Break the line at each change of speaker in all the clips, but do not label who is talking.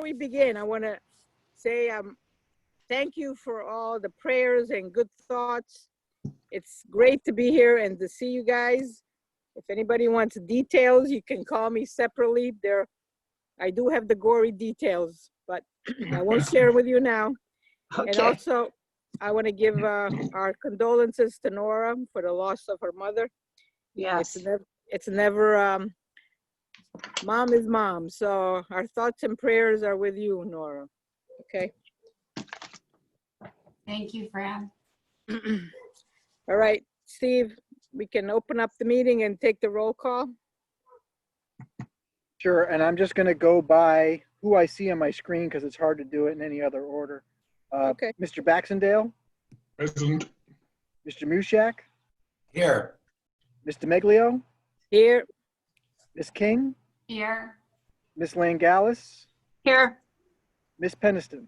before we begin, I want to say thank you for all the prayers and good thoughts. It's great to be here and to see you guys. If anybody wants details, you can call me separately. I do have the gory details, but I won't share with you now.
Okay.
And also, I want to give our condolences to Nora for the loss of her mother.
Yes.
It's never mom is mom. So our thoughts and prayers are with you, Nora. Okay.
Thank you, Fran.
All right, Steve, we can open up the meeting and take the roll call.
Sure, and I'm just going to go by who I see on my screen because it's hard to do it in any other order.
Okay.
Mr. Baxendale,
Present.
Mr. Mushak,
Here.
Mr. Meglio,
Here.
Ms. King,
Here.
Ms. Langalis,
Here.
Ms. Peniston.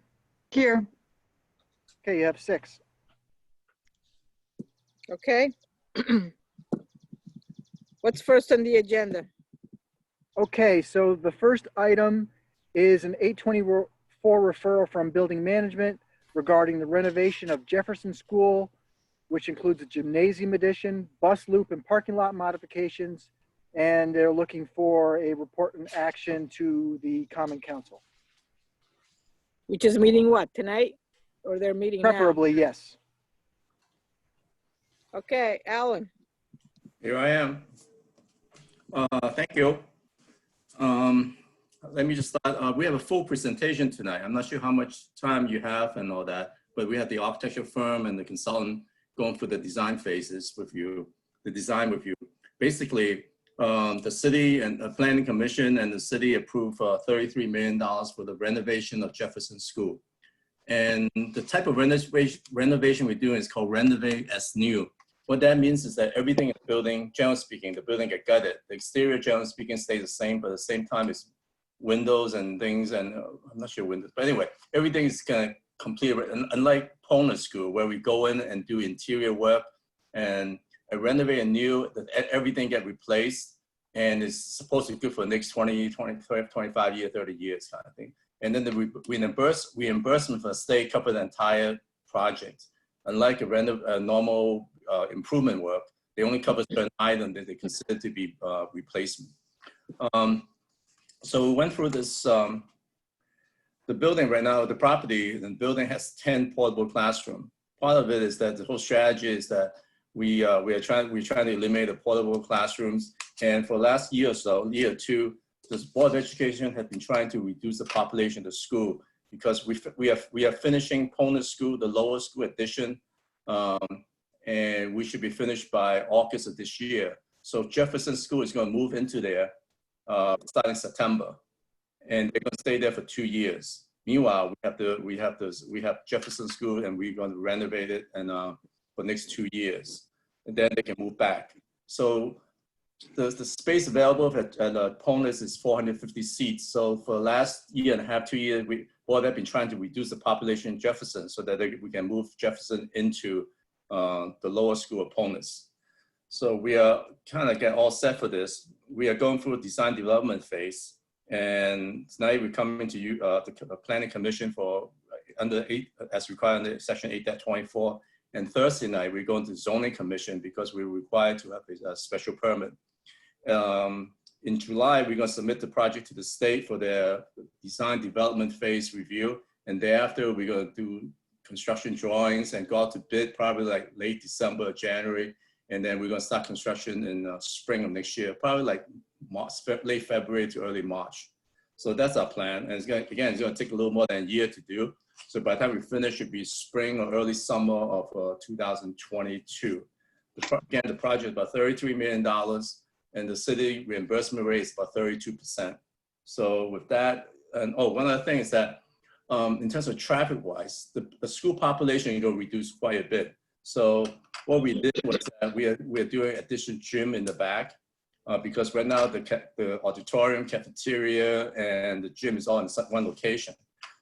Here.
Okay, you have 6.
Okay. What's first on the agenda?
Okay, so the first item is an 824 referral from Building Management regarding the renovation of Jefferson School, which includes a gymnasium addition, bus loop and parking lot modifications, and they're looking for a report and action to the Common Council.
Which is meeting what, tonight? Or they're meeting now?
Preferably, yes.
Okay, Alan.
Here I am. Thank you. Let me just start. We have a full presentation tonight. I'm not sure how much time you have and all that, but we have the architecture firm and the consultant going through the design phases with you, the design with you. Basically, the city and the planning commission and the city approved $33 million for the renovation of Jefferson School. And the type of renovation we're doing is called renovate as new. What that means is that everything in the building, generally speaking, the building get gutted. The exterior, generally speaking, stays the same, but at the same time, it's windows and things, and I'm not sure windows, but anyway, everything is kind of complete. Unlike Pona School, where we go in and do interior work and renovate and new, everything get replaced, and it's supposed to be good for the next 20, 25 years, 30 years kind of thing. And then the reimbursement for the state cover the entire project. Unlike a normal improvement work, they only cover certain items that they consider to be replacement. So we went through this, the building right now, the property, the building has 10 portable classrooms. Part of it is that the whole strategy is that we're trying to eliminate the portable classrooms. And for the last year or so, year or two, the Board of Education has been trying to reduce the population of the school because we are finishing Pona School, the lower school addition, and we should be finished by August of this year. So Jefferson School is going to move into there starting September, and they're going to stay there for 2 years. Meanwhile, we have Jefferson School, and we're going to renovate it and for the next 2 years, and then they can move back. So the space available at Pona is 450 seats. So for the last year and a half, 2 years, Board have been trying to reduce the population in Jefferson so that we can move Jefferson into the lower school of Pona. So we are kind of get all set for this. We are going through a design development phase, and tonight we're coming to you, the Planning Commission for as required under Section 8.24. And Thursday night we're going to Zoning Commission because we're required to have a special permit. In July, we're going to submit the project to the state for their design development phase review, and thereafter we're going to do construction drawings and go out to bid probably like late December, January. And then we're going to start construction in spring of next year, probably like late February to early March. So that's our plan. And it's going to take a little more than a year to do. So by the time we finish, it should be spring or early summer of 2022. Again, the project is about $33 million, and the city reimbursement rate is about 32%. So with that, and one other thing is that in terms of traffic-wise, the school population is going to reduce quite a bit. So what we did was that we're doing additional gym in the back because right now the auditorium, cafeteria, and the gym is all in one location.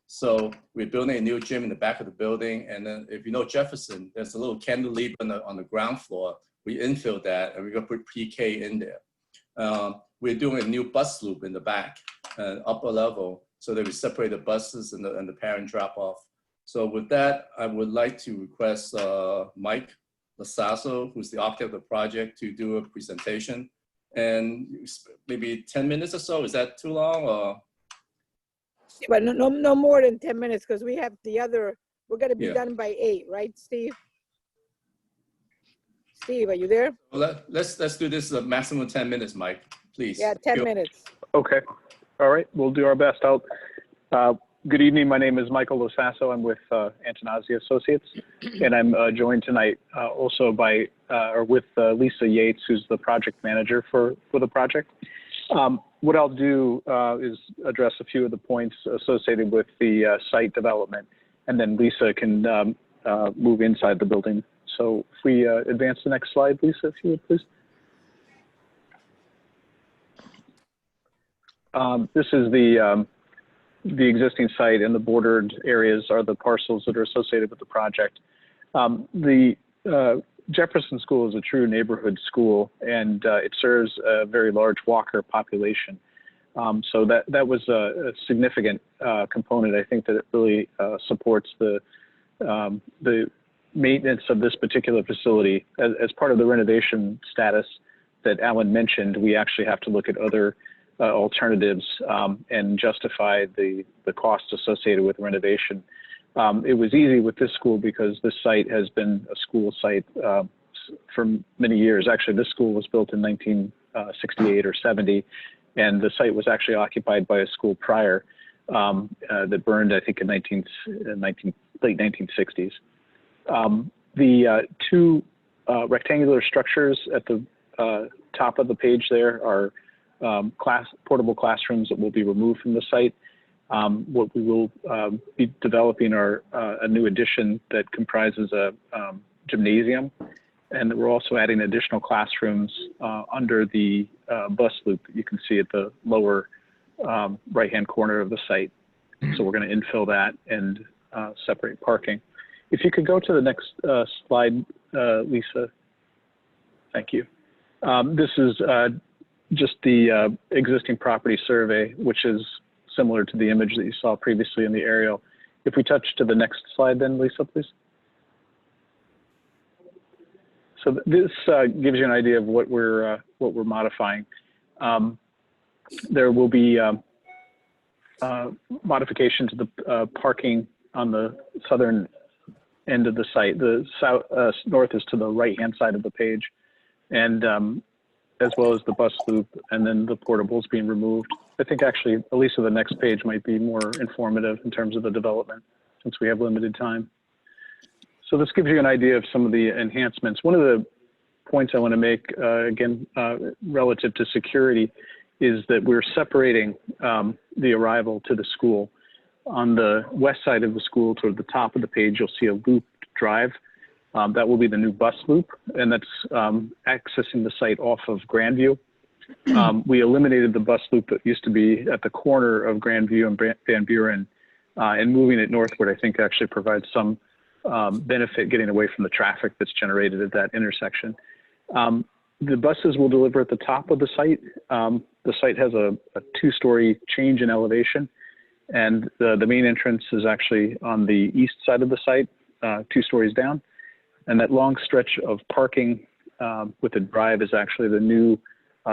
So we're building a new gym in the back of the building. And then if you know Jefferson, there's a little cantilever on the ground floor. We infilled that and we're gonna put PK in there. We're doing a new bus loop in the back, upper level. so that we separate the buses and the parent drop off. So with that, I would like to request Mike Lasasso, who's the architect of the project, to do a presentation. And maybe 10 minutes or so, is that too long? Or?
But no more than 10 minutes, because we have the other, we're gonna be
Yeah.
done by 8, right, Steve? Steve, are you there?
Well, let's do this a maximum 10 minutes, Mike, please.
Yeah, 10 minutes.
Okay. All right. We'll do our best. Good evening. My name is Michael Losasso. I'm with Antonazi Associates, and I'm joined tonight also by with Lisa Yates, who's the project manager for the project. What I'll do is address a few of the points associated with the site development, and then Lisa can move inside the building. So if we advance the next slide, Lisa, if you would, please. This is the existing site, and the bordered areas are the parcels that are associated with the project. The Jefferson School is a true neighborhood school, and it serves a very large walker population. So that was a significant component. I think that it really supports the maintenance of this particular facility. As part of the renovation status that Alan mentioned, we actually have to look at other alternatives and justify the costs associated with renovation. It was easy with this school because this site has been a school site for many years. Actually, this school was built in 1968 or 70, and the site was actually occupied by a school prior that burned, I think, in late 1960s. The two rectangular structures at the top of the page there are portable classrooms that will be removed from the site. What we will be developing are a new addition that comprises a gymnasium, and we're also adding additional classrooms under the bus loop that you can see at the lower right-hand corner of the site. So we're going to infill that and separate parking. If you could go to the next slide, Lisa. Thank you. This is just the existing property survey, which is similar to the image that you saw previously in the aerial. If we touch to the next slide then, Lisa, please. So this gives you an idea of what we're modifying. There will be modification to the parking on the southern end of the site. The north is to the right-hand side of the page, and as well as the bus loop, and then the portables being removed. I think actually, Elisa, the next page might be more informative in terms of the development, since we have limited time. So this gives you an idea of some of the enhancements. One of the points I want to make, again, relative to security, is that we're separating the arrival to the school. On the west side of the school, toward the top of the page, you'll see a looped drive. That will be the new bus loop, and that's accessing the site off of Grandview. We eliminated the bus loop that used to be at the corner of Grandview and Van Buren, and moving it northward, I think, actually provides some benefit getting away from the traffic that's generated at that intersection. The buses will deliver at the top of the site. The site has a two-story change in elevation, and the main entrance is actually on the east side of the site, 2 stories down. And that long stretch of parking with the drive is actually the new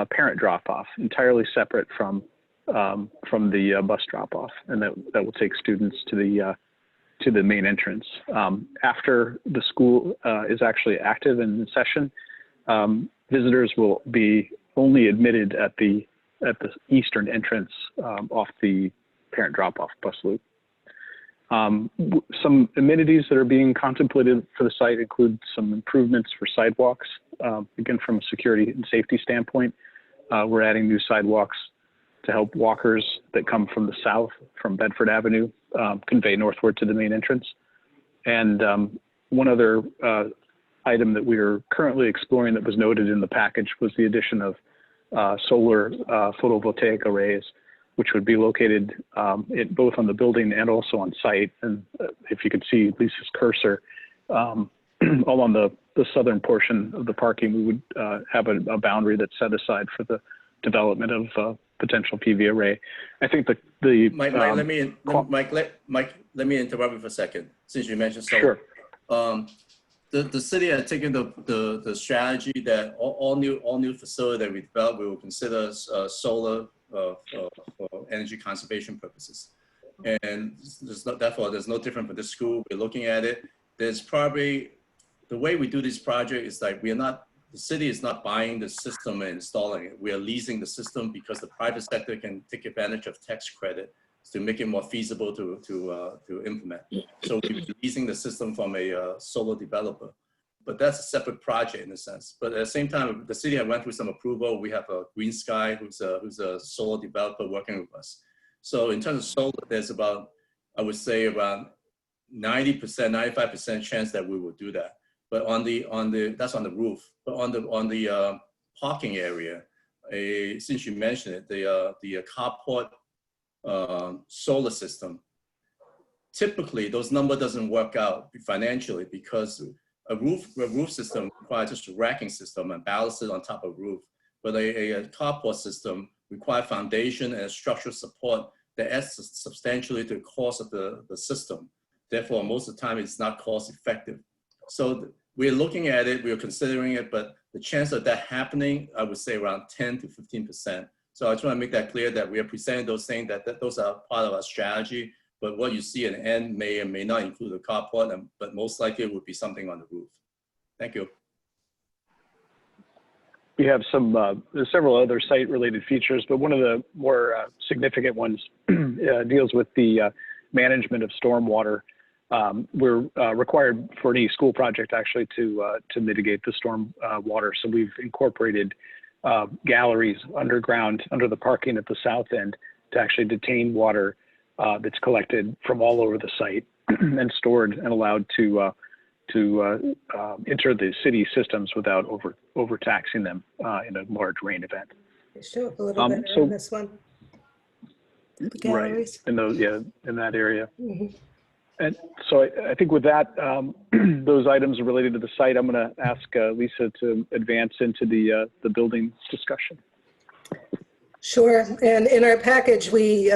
parent drop-off, entirely separate from the bus drop-off, and that will take students to the main entrance. After the school is actually active and in session, visitors will be only admitted at the eastern entrance off the parent drop-off bus loop. Some amenities that are being contemplated for the site include some improvements for sidewalks. Again, from a security and safety standpoint, we're adding new sidewalks to help walkers that come from the south, from Bedford Avenue, convey northward to the main entrance. And one other item that we are currently exploring that was noted in the package was the addition of solar photovoltaic arrays, which would be located both on the building and also on site. And if you could see Lisa's cursor, along the southern portion of the parking, we would have a boundary that's set aside for the development of potential PV array. I think the
Mike, let me interrupt you for a second, since you mentioned solar.
Sure.
The city had taken the strategy that all new facility that we develop, we will consider solar for energy conservation purposes. And therefore, there's no different for this school. We're looking at it. There's probably, the way we do this project is like the city is not buying the system and installing it. We are leasing the system because the private sector can take advantage of tax credit to make it more feasible to implement. So we're leasing the system from a solar developer, but that's a separate project in a sense. But at the same time, the city had went through some approval. We have a Green Sky, who's a solar developer working with us. So in terms of solar, there's about, I would say about 90%, 95% chance that we will do that. But that's on the roof. But on the parking area, since you mentioned it, the carport solar system, typically those numbers doesn't work out financially because a roof system requires just a racking system and balance it on top of roof. But a carport system requires foundation and structural support that adds substantially to the cost of the system. Therefore, most of the time it's not cost effective. So we're looking at it, we're considering it, but the chance of that happening, I would say around 10 to 15%. So I just want to make that clear that we are presenting those things, that those are part of our strategy, but what you see in the end may or may not include a carport, but most likely it would be something on the roof. Thank you.
We have several other site-related features, but one of the more significant ones deals with the management of stormwater. We're required for any school project actually to mitigate the storm water. So we've incorporated galleries underground under the parking at the south end to actually detain water that's collected from all over the site and stored and allowed to enter the city systems without overtaxing them in a large rain event.
Show up a little better on this one. The galleries.
Right, in that area.
Mm-hmm.
And so I think with that, those items are related to the site. I'm going to ask Lisa to advance into the building discussion.
Sure. And in our package, we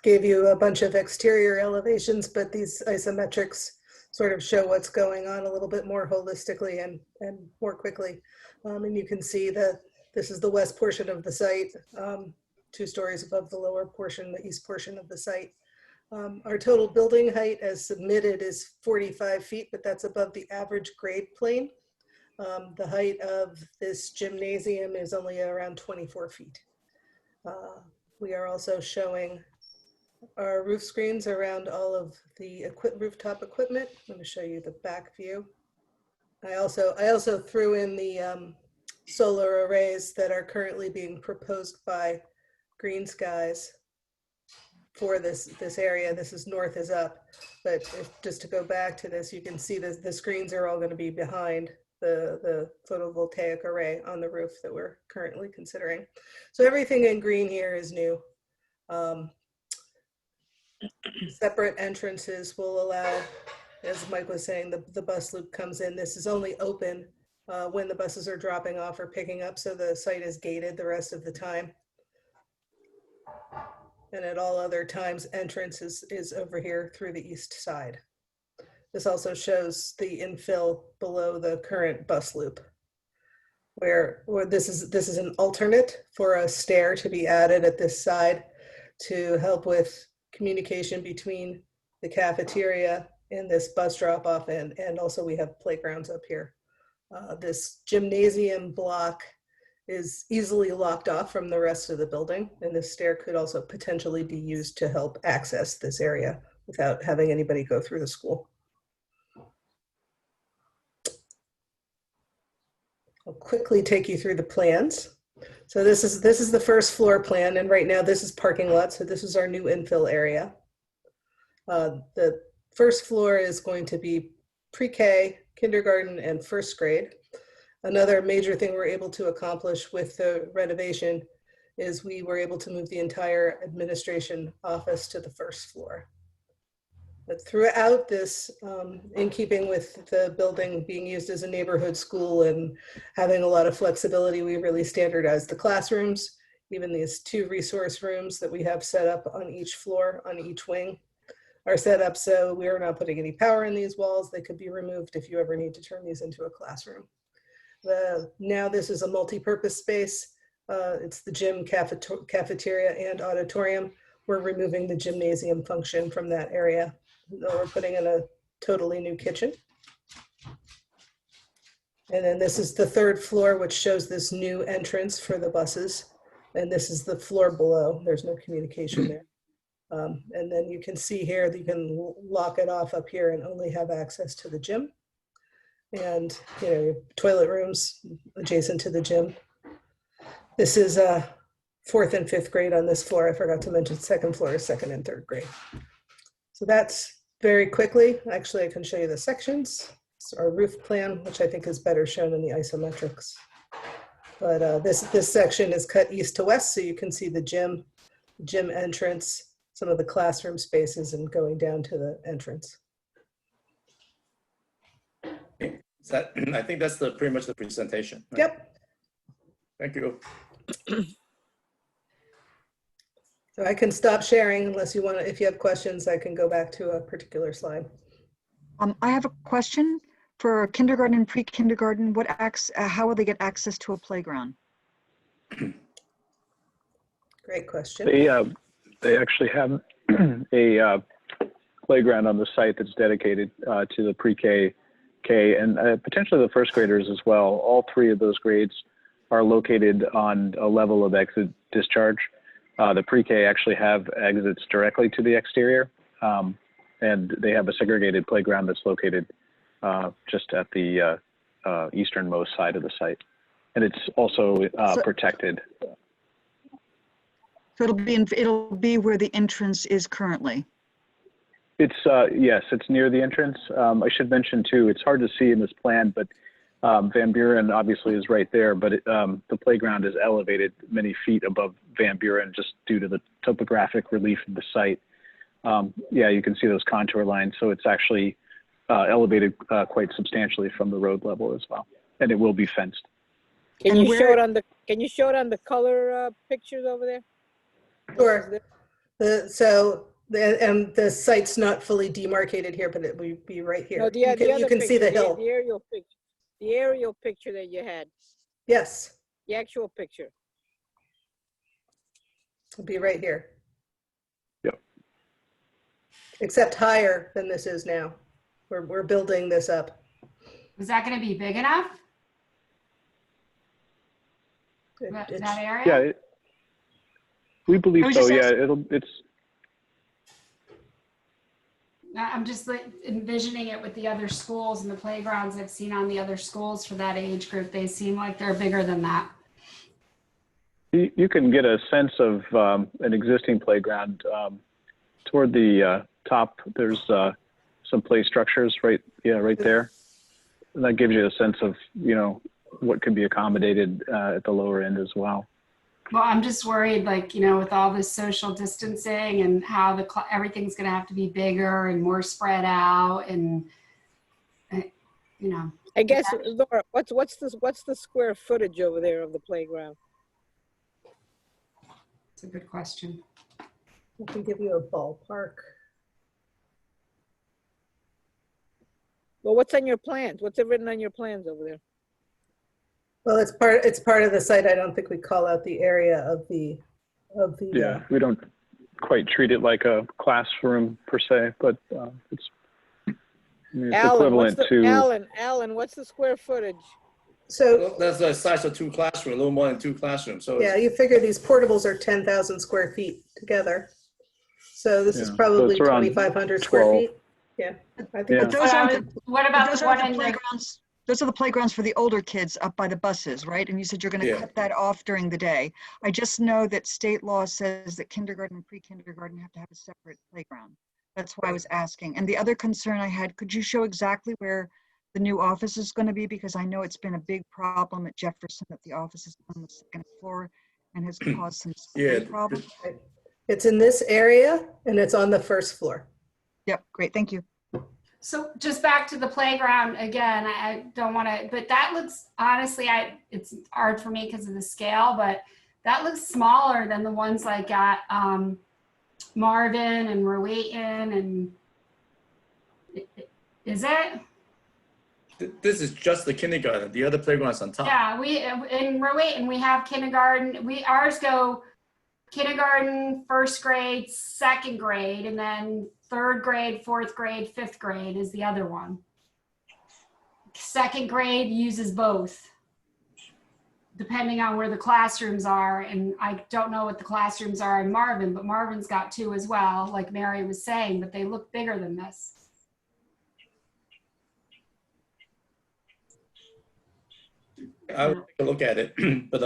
gave you a bunch of exterior elevations, but these isometrics sort of show what's going on a little bit more holistically and more quickly. And you can see that this is the west portion of the site, 2 stories above the lower portion, the east portion of the site. Our total building height as submitted is 45 feet, but that's above the average grade plane. The height of this gymnasium is only around 24 feet. We are also showing our roof screens around all of the rooftop equipment. I'm going to show you the back view. I also threw in the solar arrays that are currently being proposed by Green Skies for this area. This is north is up, but just to go back to this, you can see the screens are all going to be behind the photovoltaic array on the roof that we're currently considering. So everything in green here is new. Separate entrances will allow, as Mike was saying, the bus loop comes in. This is only open when the buses are dropping off or picking up, so the site is gated the rest of the time. And at all other times, entrance is over here through the east side. This also shows the infill below the current bus loop, where this is an alternate for a stair to be added at this side to help with communication between the cafeteria and this bus drop off, and also we have playgrounds up here. This gymnasium block is easily locked off from the rest of the building, and this stair could also potentially be used to help access this area without having anybody go through the school. I'll quickly take you through the plans. So this is the first floor plan, and right now this is parking lot, so this is our new infill area. The first floor is going to be pre-K, kindergarten, and first grade. Another major thing we're able to accomplish with the renovation is we were able to move the entire administration office to the first floor. But throughout this, in keeping with the building being used as a neighborhood school and having a lot of flexibility, we really standardized the classrooms Even these 2 resource rooms that we have set up on each floor, on each wing, are set up so we are not putting any power in these walls. They could be removed if you ever need to turn these into a classroom. Now this is a multi-purpose space. It's the gym, cafeteria, and auditorium. We're removing the gymnasium function from that area. We're putting in a totally new kitchen. And then this is the 3rd floor, which shows this new entrance for the buses. And this is the floor below. There's no communication there. And then you can see here that you can lock it off up here and only have access to the gym. And toilet rooms adjacent to the gym. This is 4th and 5th grade on this floor. I forgot to mention 2nd floor is 2nd and 3rd grade. So that's very quickly. Actually, I can show you the sections. It's our roof plan, which I think is better shown in the isometrics. But this section is cut east to west, so you can see the gym entrance, some of the classroom spaces, and going down to the entrance.
I think that's pretty much the presentation. Right?
Yep.
Thank you.
So I can stop sharing unless you want to, if you have questions, I can go back to a particular slide.
I have a question for kindergarten and pre-kindergarten. How will they get access to a playground?
Great question.
They actually have a playground on the site that's dedicated to the pre-K, and potentially the 1st graders as well. All 3 of those grades are located on a level of exit discharge. The pre-K actually have exits directly to the exterior, and they have a segregated playground that's located just at the easternmost side of the site. And it's also protected.
So it'll be where the entrance is currently.
It's yes, it's near the entrance. I should mention too, it's hard to see in this plan, but Van Buren obviously is right there, but the playground is elevated many feet above Van Buren just due to the topographic relief of the site. Yeah, you can see those contour lines. So it's actually elevated quite substantially from the road level as well, and it will be fenced.
Can you show it on the color pictures over there?
Sure. The site's not fully demarcated here, but it would be right here.
No,
You can see the hill.
The aerial picture that you had,
Yes,
the actual picture.
it'll be right here.
Yep.
Except higher than this is now. We're building this up.
Is that going to be big enough? That area?
Yeah, we believe so. Yeah, it's.
I'm just like envisioning it with the other schools and the playgrounds I've seen on the other schools for that age group. They seem like they're bigger than that.
You can get a sense of an existing playground toward the top. There's some play structures right there, and that gives you a sense of what can be accommodated at the lower end as well.
Well, I'm just worried, like, with all this social distancing and how everything's going to have to be bigger and more spread out, and
I guess, Laura, what's the square footage over there of the playground?
It's a good question.
I can give you a ballpark.
Well, what's on your plans? What's it written on your plans over there?
Well, it's part of the site. I don't think we call out the area of the.
Yeah, we don't quite treat it like a classroom per se, but it's equivalent to.
Alan, what's the square footage?
So
That's the size of 2 classrooms, a little more than 2 classrooms. So
yeah, you figure these portables are 10,000 square feet together. So this is
Yeah,
probably
so it's around
2,500 square
12.
feet. Yeah, I think
Yeah.
But those aren't the,
What about
those
the
are
one
the
in the
playgrounds. Those are the playgrounds for the older kids up by the buses, right? And you said you're going to
Yeah.
cut that off during the day. I just know that state law says that kindergarten and pre-kindergarten have to have a separate playground. That's why I was asking. And the other concern I had, could you show exactly where the new office is going to be? Because I know it's been a big problem at Jefferson that the office is on the 2nd floor and has caused some
Yeah.
problems.
it's in this area and it's on the 1st floor.
Yep, great, thank you.
So just back to the playground again, I don't want to, but that looks, honestly, it's hard for me because of the scale, but that looks smaller than the ones like at Marvin and Rowayton and is it?
This is just the kindergarten. The other playground's on top.
Yeah, we in Rowayton we have kindergarten. Ours go kindergarten, first grade, second grade, and then third grade, fourth grade, fifth grade is the other one. Second grade uses both, depending on where the classrooms are. And I don't know what the classrooms are in Marvin, but Marvin's got 2 as well, like Mary was saying, but they look bigger than this.
I would take a look at it, but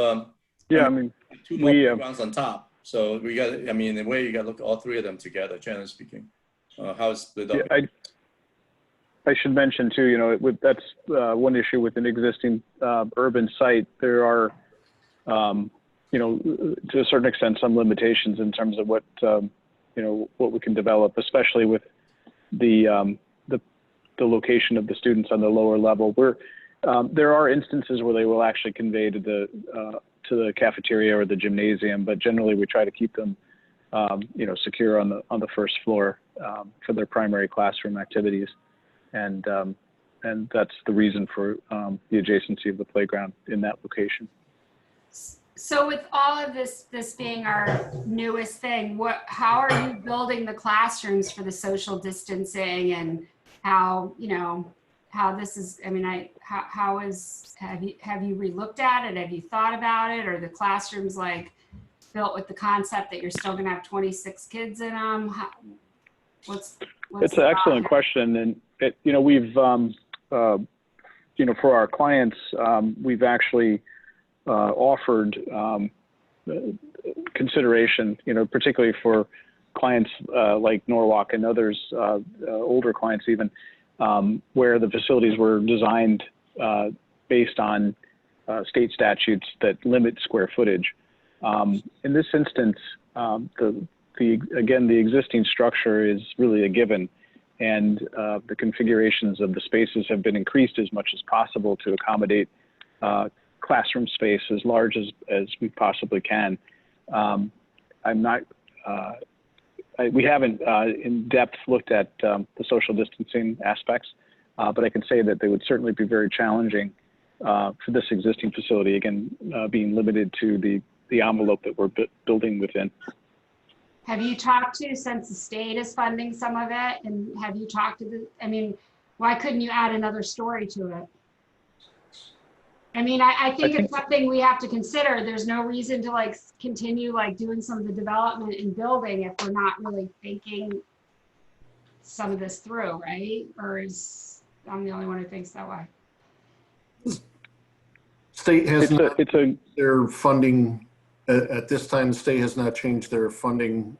Yeah, I mean,
2 more
we,
playgrounds on top. So we got, I mean, in a way, you got to look at all 3 of them together, generally speaking. How it's split up.
yeah, I should mention too, you know, that's one issue with an existing urban site. There are, you know, to a certain extent, some limitations in terms of what, you know, what we can develop, especially with the location of the students on the lower level. There are instances where they will actually convey to the cafeteria or the gymnasium, but generally we try to keep them, you know, secure on the first floor for their primary classroom activities, and that's the reason for the adjacency of the playground in that location.
So with all of this being our newest thing, how are you building the classrooms for the social distancing, and how, you know, how this is, I mean, have you relooked at it? Have you thought about it? Or the classrooms like built with the concept that you're still going to have 26 kids in them? What's
It's an excellent question. And, you know, we've, you know, for our clients, we've actually offered consideration, you know, particularly for clients like Norwalk and others, older clients even, where the facilities were designed based on state statutes that limit square footage. In this instance, again, the existing structure is really a given, and the configurations of the spaces have been increased as much as possible to accommodate classroom space as large as we possibly can. We haven't in depth looked at the social distancing aspects, but I can say that they would certainly be very challenging for this existing facility, again, being limited to the envelope that we're building within.
Have you talked to, since the state is funding some of it, and have you talked to I mean, why couldn't you add another story to it? I mean, I think it's something we have to consider. There's no reason to like continue like doing some of the development and building if we're not really thinking some of this through, right? Or I'm the only one who thinks that way.
State has their funding at this time. The state has not changed their funding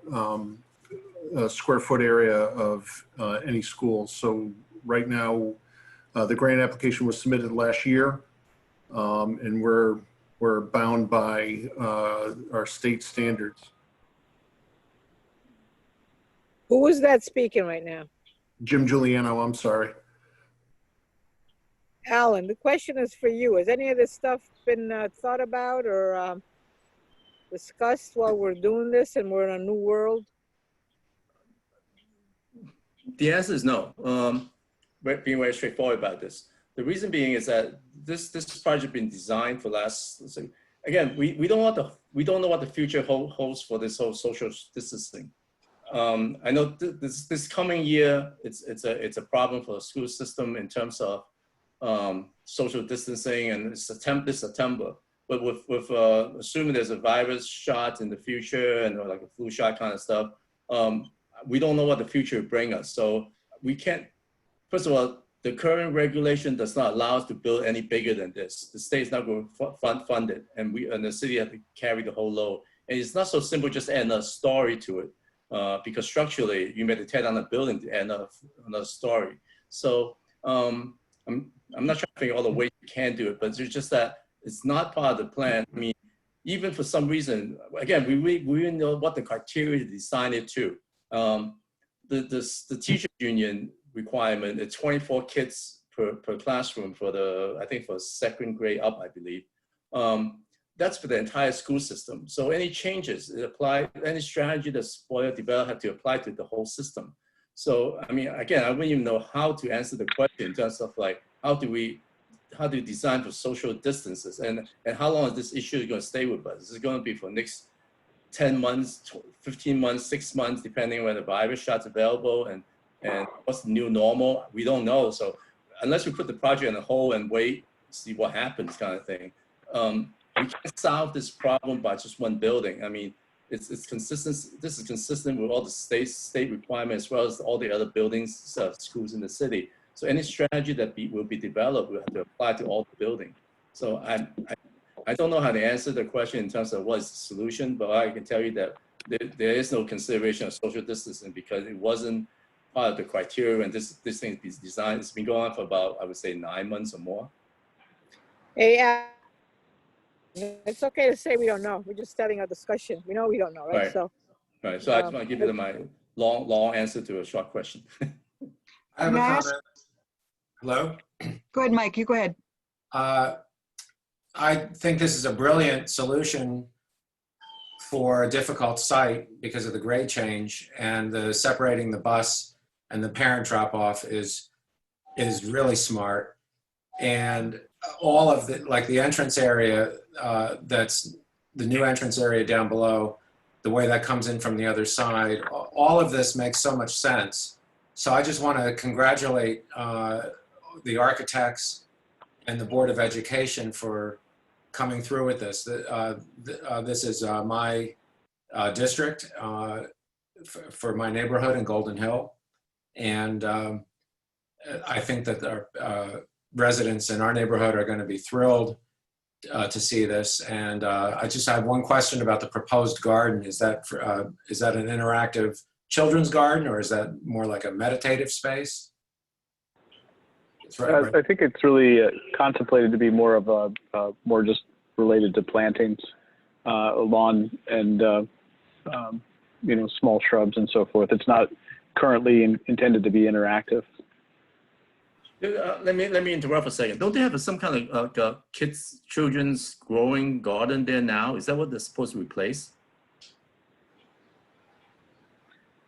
square foot area of any school. So right now, the grant application was submitted last year. And we're bound by our state standards.
Who is that speaking right now?
Jim Giuliano, I'm sorry.
Alan, the question is for you. Has any of this stuff been thought about or discussed while we're doing this and we're in a new world?
The answer is no. Being very straightforward about this. The reason being is that this project has been designed for again, we don't know what the future holds for this whole social distancing. I know this coming year, it's a problem for the school system in terms of social distancing, and it's this September. But with assuming there's a virus shot in the future and like a flu shot kind of stuff, we don't know what the future will bring us. So we can't. First of all, the current regulation does not allow us to build any bigger than this. The state's not going to fund it, and the city have to carry the whole load. And it's not so simple just add another story to it, because structurally you may have to tear down a building to add another story. So I'm not trying to figure all the ways you can do it, but it's just that it's not part of the plan. I mean, even for some reason, again, we didn't know what the criteria to design it to. The teacher union requirement, it's 24 kids per classroom for I think for second grade up, I believe. that's for the entire school system. So any changes, any strategy that Boyle developed had to apply to the whole system. So, I mean, again, I wouldn't even know how to answer the question in terms of like, how do we design for social distances, and how long is this issue going to stay with us? Is it going to be for next 10 months, 15 months, 6 months, depending on whether the virus shot's available and what's the new normal? We don't know. So unless we put the project on hold and wait, see what happens kind of thing, we can't solve this problem by just one building. I mean, it's consistent. This is consistent with all the state requirements as well as all the other buildings, schools in the city. So any strategy that will be developed will have to apply to all the buildings. So I don't know how to answer the question in terms of what is the solution, but I can tell you that there is no consideration of social distancing because it wasn't part of the criteria when this thing is designed. It's been going on for about, I would say, 9 months or more.
Hey, it's okay to say we don't know. We're just starting our discussion. We know we don't know, right?
Right.
So,
Right. So I just want to give you my long answer to a short question.
I have a
May I ask-
comment. Hello?
Go ahead, Mike, you go ahead.
I think this is a brilliant solution for a difficult site because of the grade change, and the separating the bus and the parent drop off is really smart. And all of the, like the entrance area, that's the new entrance area down below, the way that comes in from the other side, all of this makes so much sense. So I just want to congratulate the architects and the Board of Education for coming through with this. This is my district for my neighborhood in Golden Hill. And I think that our residents in our neighborhood are going to be thrilled to see this. And I just have one question about the proposed garden. Is that an interactive children's garden, or is that more like a meditative space?
I think it's really contemplated to be more of a more just related to plantings, lawn and small shrubs and so forth. It's not currently intended to be interactive.
Let me interrupt for a second. Don't they have some kind of children's growing garden there now? Is that what they're supposed to replace?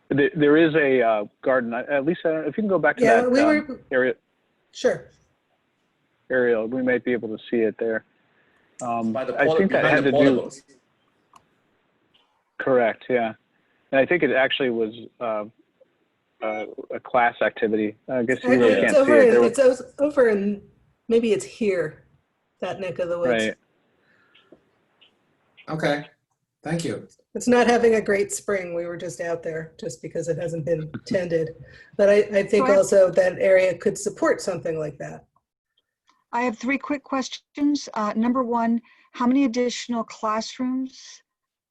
There is a garden. At least I don't know if you can go back to that area.
Sure.
Aerial, we might be able to see it there.
By the
I think that had to do.
portables.
Correct. Yeah, and I think it actually was a class activity. I guess you really can't see it.
It's over in, maybe it's here, that neck of the woods.
Right.
Okay, thank you.
It's not having a great spring. We were just out there just because it hasn't been tended. But I think also that area could support something like that.
I have 3 quick questions. Number 1, how many additional classrooms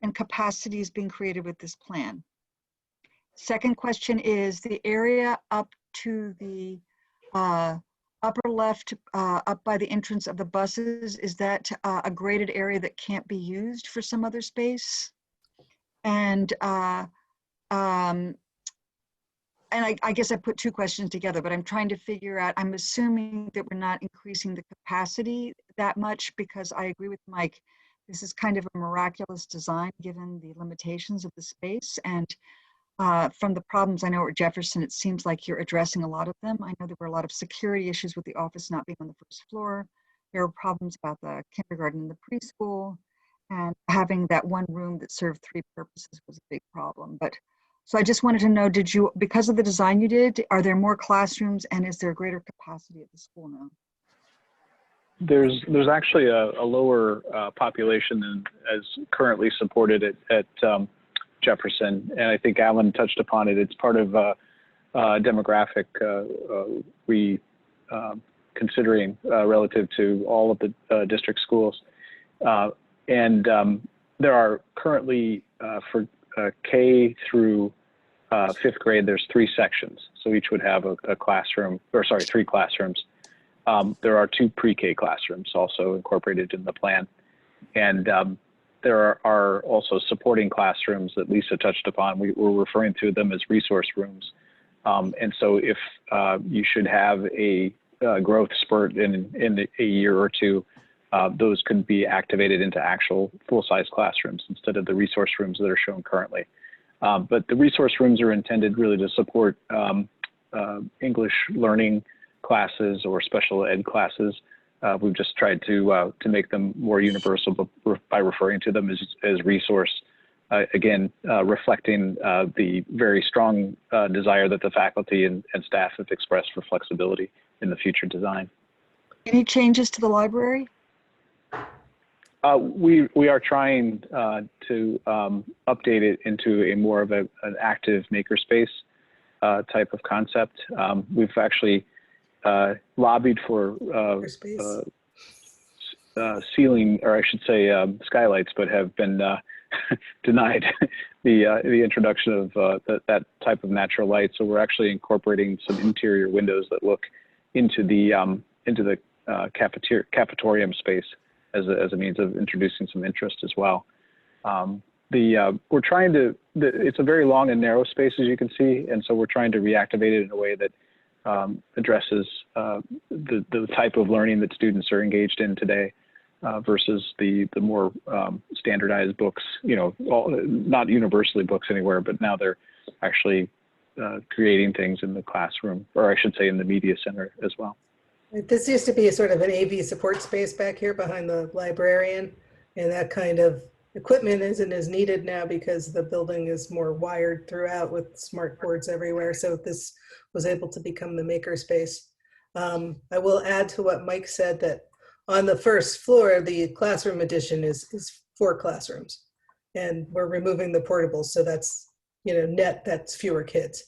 and capacity is being created with this plan? Second question is the area up to the upper left, up by the entrance of the buses, is that a graded area that can't be used for some other space? And I guess I put 2 questions together, but I'm trying to figure out, I'm assuming that we're not increasing the capacity that much, because I agree with Mike, this is kind of a miraculous design given the limitations of the space. And from the problems I know at Jefferson, it seems like you're addressing a lot of them. I know there were a lot of security issues with the office not being on the first floor. There were problems about the kindergarten and the preschool, and having that one room that served 3 purposes was a big problem. But so I just wanted to know, did you, because of the design you did, are there more classrooms, and is there greater capacity at the school now?
There's actually a lower population than as currently supported at Jefferson, and I think Alan touched upon it. It's part of demographic considering relative to all of the district schools, and there are currently for K through 5th grade, there's 3 sections, so each would have a classroom, or sorry, 3 classrooms. There are 2 pre-K classrooms also incorporated in the plan, and there are also supporting classrooms that Lisa touched upon. We're referring to them as resource rooms, and so if you should have a growth spurt in a year or 2, those could be activated into actual full-size classrooms instead of the resource rooms that are shown currently. But the resource rooms are intended really to support English learning classes or special ed classes. We've just tried to make them more universal by referring to them as resource. Again, reflecting the very strong desire that the faculty and staff have expressed for flexibility in the future design.
Any changes to the library?
We are trying to update it into a more of an active makerspace type of concept. We've actually lobbied for ceiling, or I should say skylights, but have been denied the introduction of that type of natural light. So we're actually incorporating some interior windows that look into the cafetorium space as a means of introducing some interest as well. We're trying to, it's a very long and narrow space, as you can see, and so we're trying to reactivate it in a way that addresses the type of learning that students are engaged in today versus the more standardized books, not universally books anywhere, but now they're actually creating things in the classroom, or I should say in the media center as well.
This used to be a sort of an AV support space back here behind the librarian, and that kind of equipment isn't as needed now because the building is more wired throughout with smart boards everywhere. So this was able to become the makerspace. I will add to what Mike said that on the first floor, the classroom addition is 4 classrooms, and we're removing the portables. So that's, net, that's fewer kids.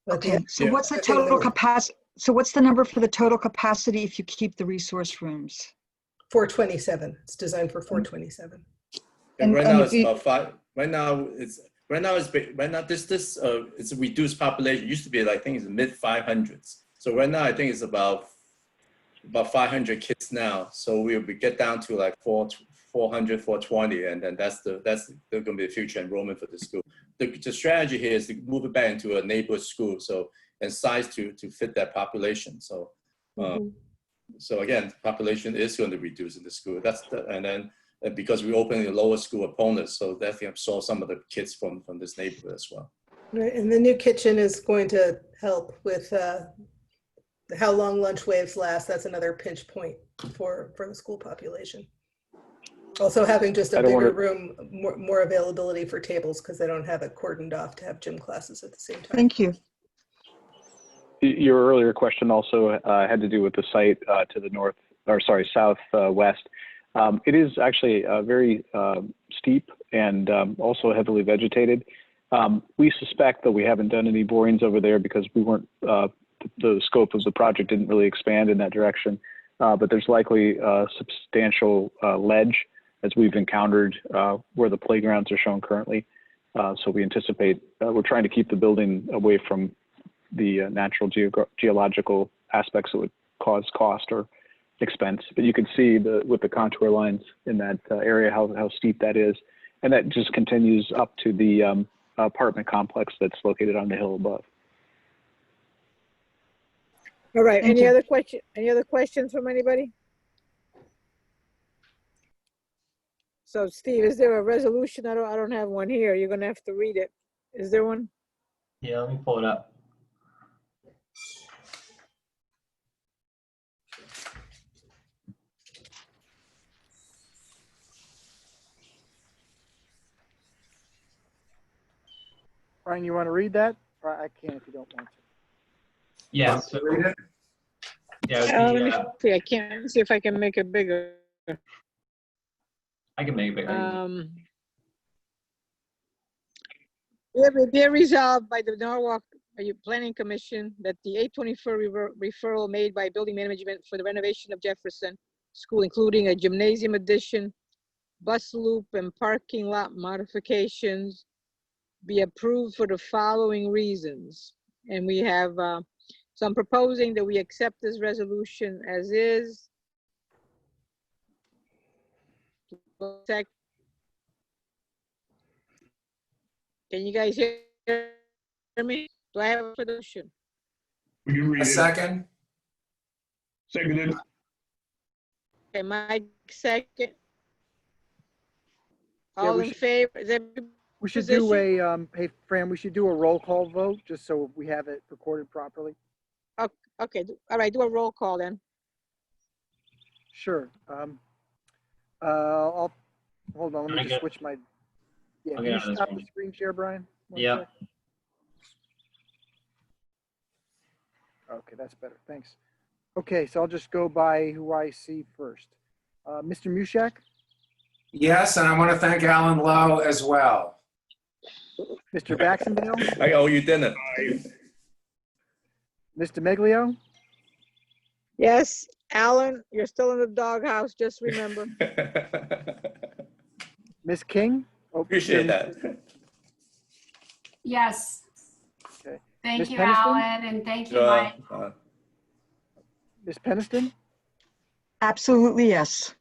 But
Okay, so what's the total capacity? So what's the number for the total capacity if you keep the resource rooms?
427. It's designed for 427.
And right now it's about 5. Right now it's a reduced population. It used to be, I think, it's mid 500s. So right now I think it's about 500 kids now. So we'll get down to like 400, 420, and then that's going to be the future enrollment for the school. The strategy here is to move it back into a neighborhood school, and size to fit that population. So, so again, population is going to reduce in the school. And then because we open the lower school opponents, so that can absorb some of the kids from this neighborhood as well.
Right, and the new kitchen is going to help with how long lunch waves last. That's another pinch point for the school population. Also having just a bigger room, more availability for tables because they don't have it cordoned off to have gym classes at the same time.
Thank you.
Your earlier question also had to do with the site to the north, or sorry, southwest. It is actually very steep and also heavily vegetated. We suspect that we haven't done any borings over there because we weren't, the scope of the project didn't really expand in that direction. But there's likely substantial ledge as we've encountered where the playgrounds are shown currently. So we anticipate, we're trying to keep the building away from the natural geological aspects that would cause cost or expense. But you can see with the contour lines in that area how steep that is. And that just continues up to the apartment complex that's located on the hill above.
All right,
Thank
any
you.
other questions from anybody? So Steve, is there a resolution? I don't have one here. You're gonna have to read it. Is there one?
Yeah, let me pull it up.
Brian, you want to read that? Or I can if you don't want to.
Yeah, so, yeah,
Let me see. I can't see if I can make it bigger.
I can make it bigger.
Be resolved by the Norwalk Planning Commission that the 824 referral made by building management for the renovation of Jefferson School, including a gymnasium addition, bus loop, and parking lot modifications, be approved for the following reasons. And we have, so I'm proposing that we accept this resolution as is. Can you guys hear me? Do I have a resolution?
We can read
A
it.
second?
Seconded.
Okay, Mike, second.
Yeah,
All
we
in
should-
favor? Is everybody
We should do
position?
hey, Fran, we should do a roll call vote, just so we have it recorded properly.
Okay, all right, do a roll call then.
Hold on, let me
Wanna
just
get-
switch my, yeah,
I'll
can
get
you
out of this
stop the
one.
screen share, Brian? One
Yeah.
sec. Okay, that's better, thanks. Okay, so I'll just go by who I see first. Mr. Mushak,
Yes, and I want to thank Alan Lowe as well.
Mr. Baxendale,
I owe you dinner.
Mr. Meglio,
Yes, Alan, you're still in the doghouse, just remember.
Ms. King. Oh,
Appreciate
you're-
that.
Yes.
Okay.
Thank
Ms.
you,
Peniston?
Alan, and thank you,
Sure.
Mike.
Ms. Peniston,
Absolutely, yes.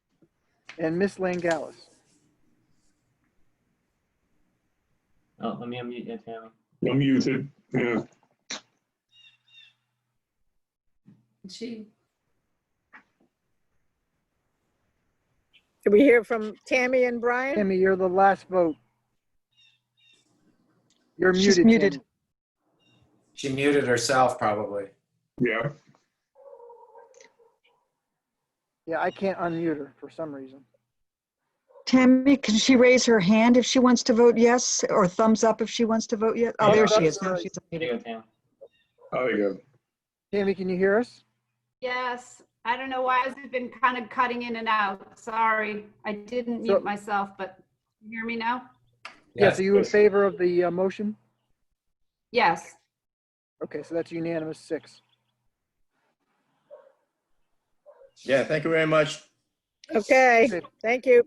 and Ms. Langalis.
Oh, let me unmute you, Tammy.
I'm muted. Yeah.
She,
Did we hear from Tammy and Brian?
Tammy, you're the last vote. You're
She's
muted,
muted.
Tammy.
She muted herself, probably.
Yeah.
Yeah, I can't unmute her for some reason.
Tammy, can she raise her hand if she wants to vote yes, or thumbs up if she wants to vote yes? Oh, there she is. Now she's
There you
unmuted.
go, Tam.
Oh, there you go.
Tammy, can you hear us?
Yes, I don't know why it's been kind of cutting in and out. Sorry, I didn't
So-
mute myself, but you hear me now?
Yes. Are you in favor of the motion?
Yes.
Okay, so that's unanimous 6.
Yeah, thank you very much.
Okay,
Okay.
thank you.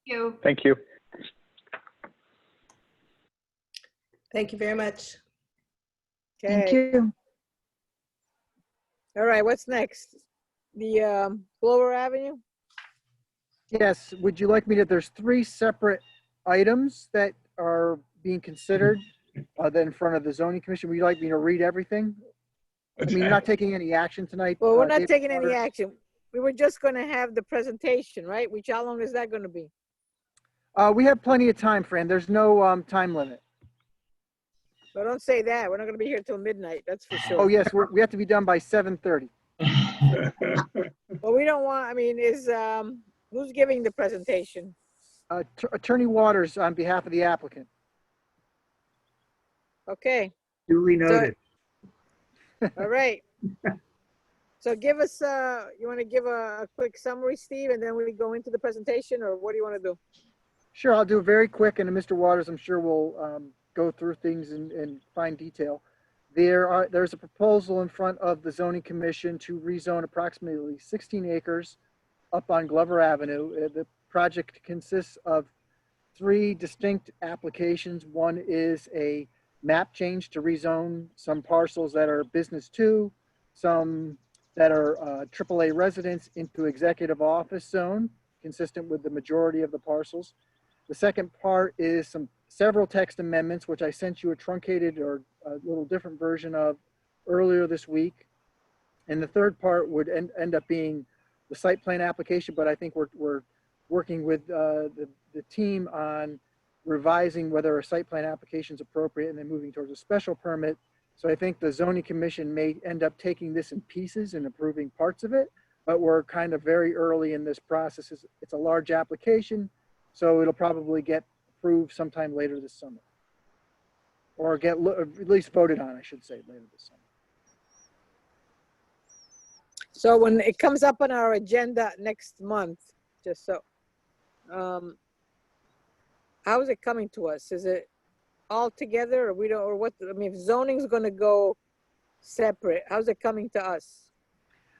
You.
Thank you.
Thank you very much.
Thank
Okay,
you.
all right, what's next? The Glover Avenue?
Yes, would you like me to, there's 3 separate items that are being considered then in front of the zoning commission. Would you like me to read everything? I mean, you're not taking any action tonight.
Well, we're not
David
taking any
Waters?
action. We were just gonna have the presentation, right? Which, how long is that gonna be?
We have plenty of time, Fran. There's no time limit.
Well, don't say that. We're not gonna be here till midnight, that's for sure.
Oh, yes, we have to be done by 7:30.
Well, we don't want, I mean, who's giving the presentation?
Attorney Waters on behalf of the applicant.
Okay,
Duly noted.
all right. So give us, you wanna give a quick summary, Steve, and then we go into the presentation, or what do you wanna do?
Sure, I'll do it very quick, and Mr. Waters, I'm sure will go through things in fine detail. There's a proposal in front of the zoning commission to rezone approximately 16 acres up on Glover Avenue. The project consists of 3 distinct applications. One is a map change to rezone some parcels that are business 2, some that are AAA residents into executive office zone, consistent with the majority of the parcels. The second part is several text amendments, which I sent you a truncated or a little different version of earlier this week. And the third part would end up being the site plan application, but I think we're working with the team on revising whether a site plan application is appropriate and then moving towards a special permit. So I think the zoning commission may end up taking this in pieces and approving parts of it, but we're kind of very early in this process. It's a large application, so it'll probably get approved sometime later this summer. Or at least voted on, I should say, later this summer.
So when it comes up on our agenda next month, just so, how is it coming to us? Is it all together, or we don't, or what, I mean, if zoning's gonna go separate, how's it coming to us?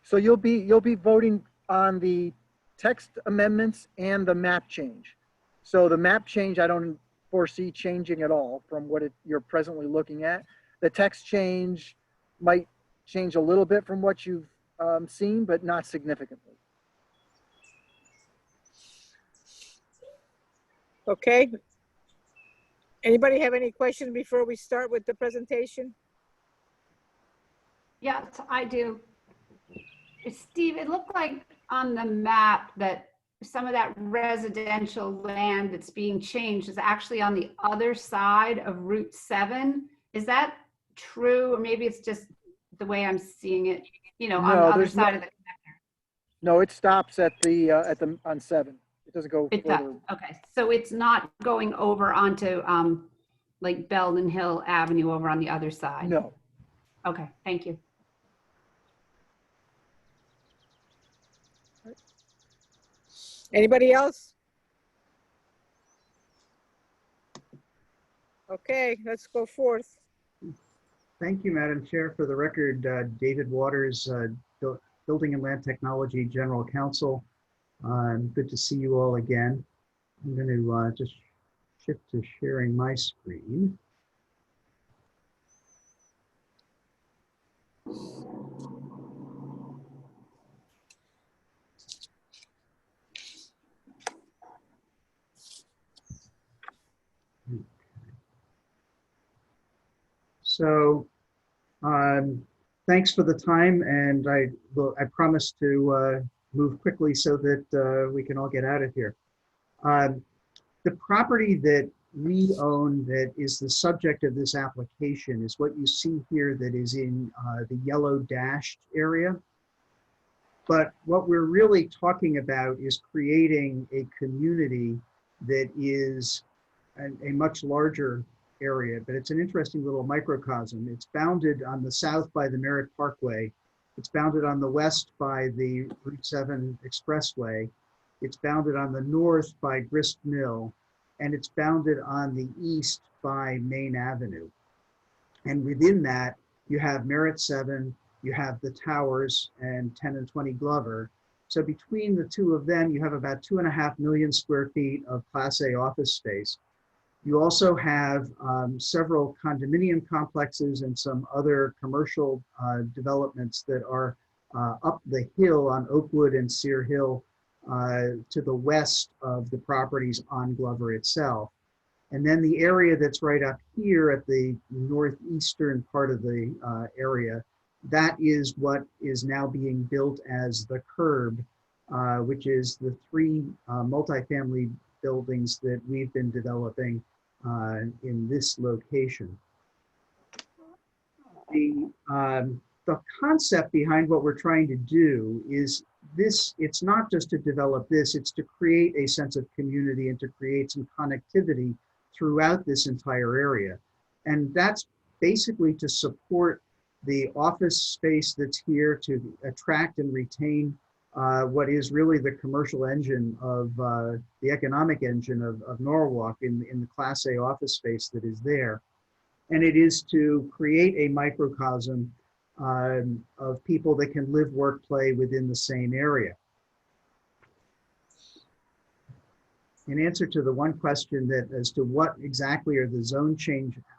So you'll be voting on the text amendments and the map change. So the map change, I don't foresee changing at all from what you're presently looking at. The text change might change a little bit from what you've seen, but not significantly.
Okay. Anybody have any questions before we start with the presentation?
Yes, I do. Steve, it looked like on the map that some of that residential land that's being changed is actually on the other side of Route 7. Is that true? Or maybe it's just the way I'm seeing it, you know, on
No,
the other
there's
side of the connector.
No, it stops at the on 7. It doesn't go
It does.
further.
Okay, so it's not going over onto like Belden Hill Avenue over on the other side?
No.
Okay, thank you.
Anybody else? Okay, let's go forth.
Thank you, Madam Chair. For the record, David Waters, Building and Land Technology General Counsel. Good to see you all again. I'm going to just shift to sharing my screen. So thanks for the time, and I promise to move quickly so that we can all get out of here. The property that we own that is the subject of this application is what you see here that is in the yellow dashed area. But what we're really talking about is creating a community that is a much larger area, but it's an interesting little microcosm. It's bounded on the south by the Merritt Parkway. It's bounded on the west by the Route 7 Expressway. It's bounded on the north by Grist Mill, and it's bounded on the east by Main Avenue. And within that, you have Merritt 7, you have the towers, and 10 and 20 Glover. So between the two of them, you have about 2.5 million square feet of Class A office space. You also have several condominium complexes and some other commercial developments that are up the hill on Oakwood and Sear Hill to the west of the properties on Glover itself. And then the area that's right up here at the northeastern part of the area, that is what is now being built as the curb, which is the 3 multifamily buildings that we've been developing in this location. The concept behind what we're trying to do is this, it's not just to develop this, it's to create a sense of community and to create some connectivity throughout this entire area. And that's basically to support the office space that's here, to attract and retain what is really the commercial engine of the economic engine of Norwalk in the Class A office space that is there. And it is to create a microcosm of people that can live, work, play within the same area. In answer to the one question that as to what exactly are the zone changes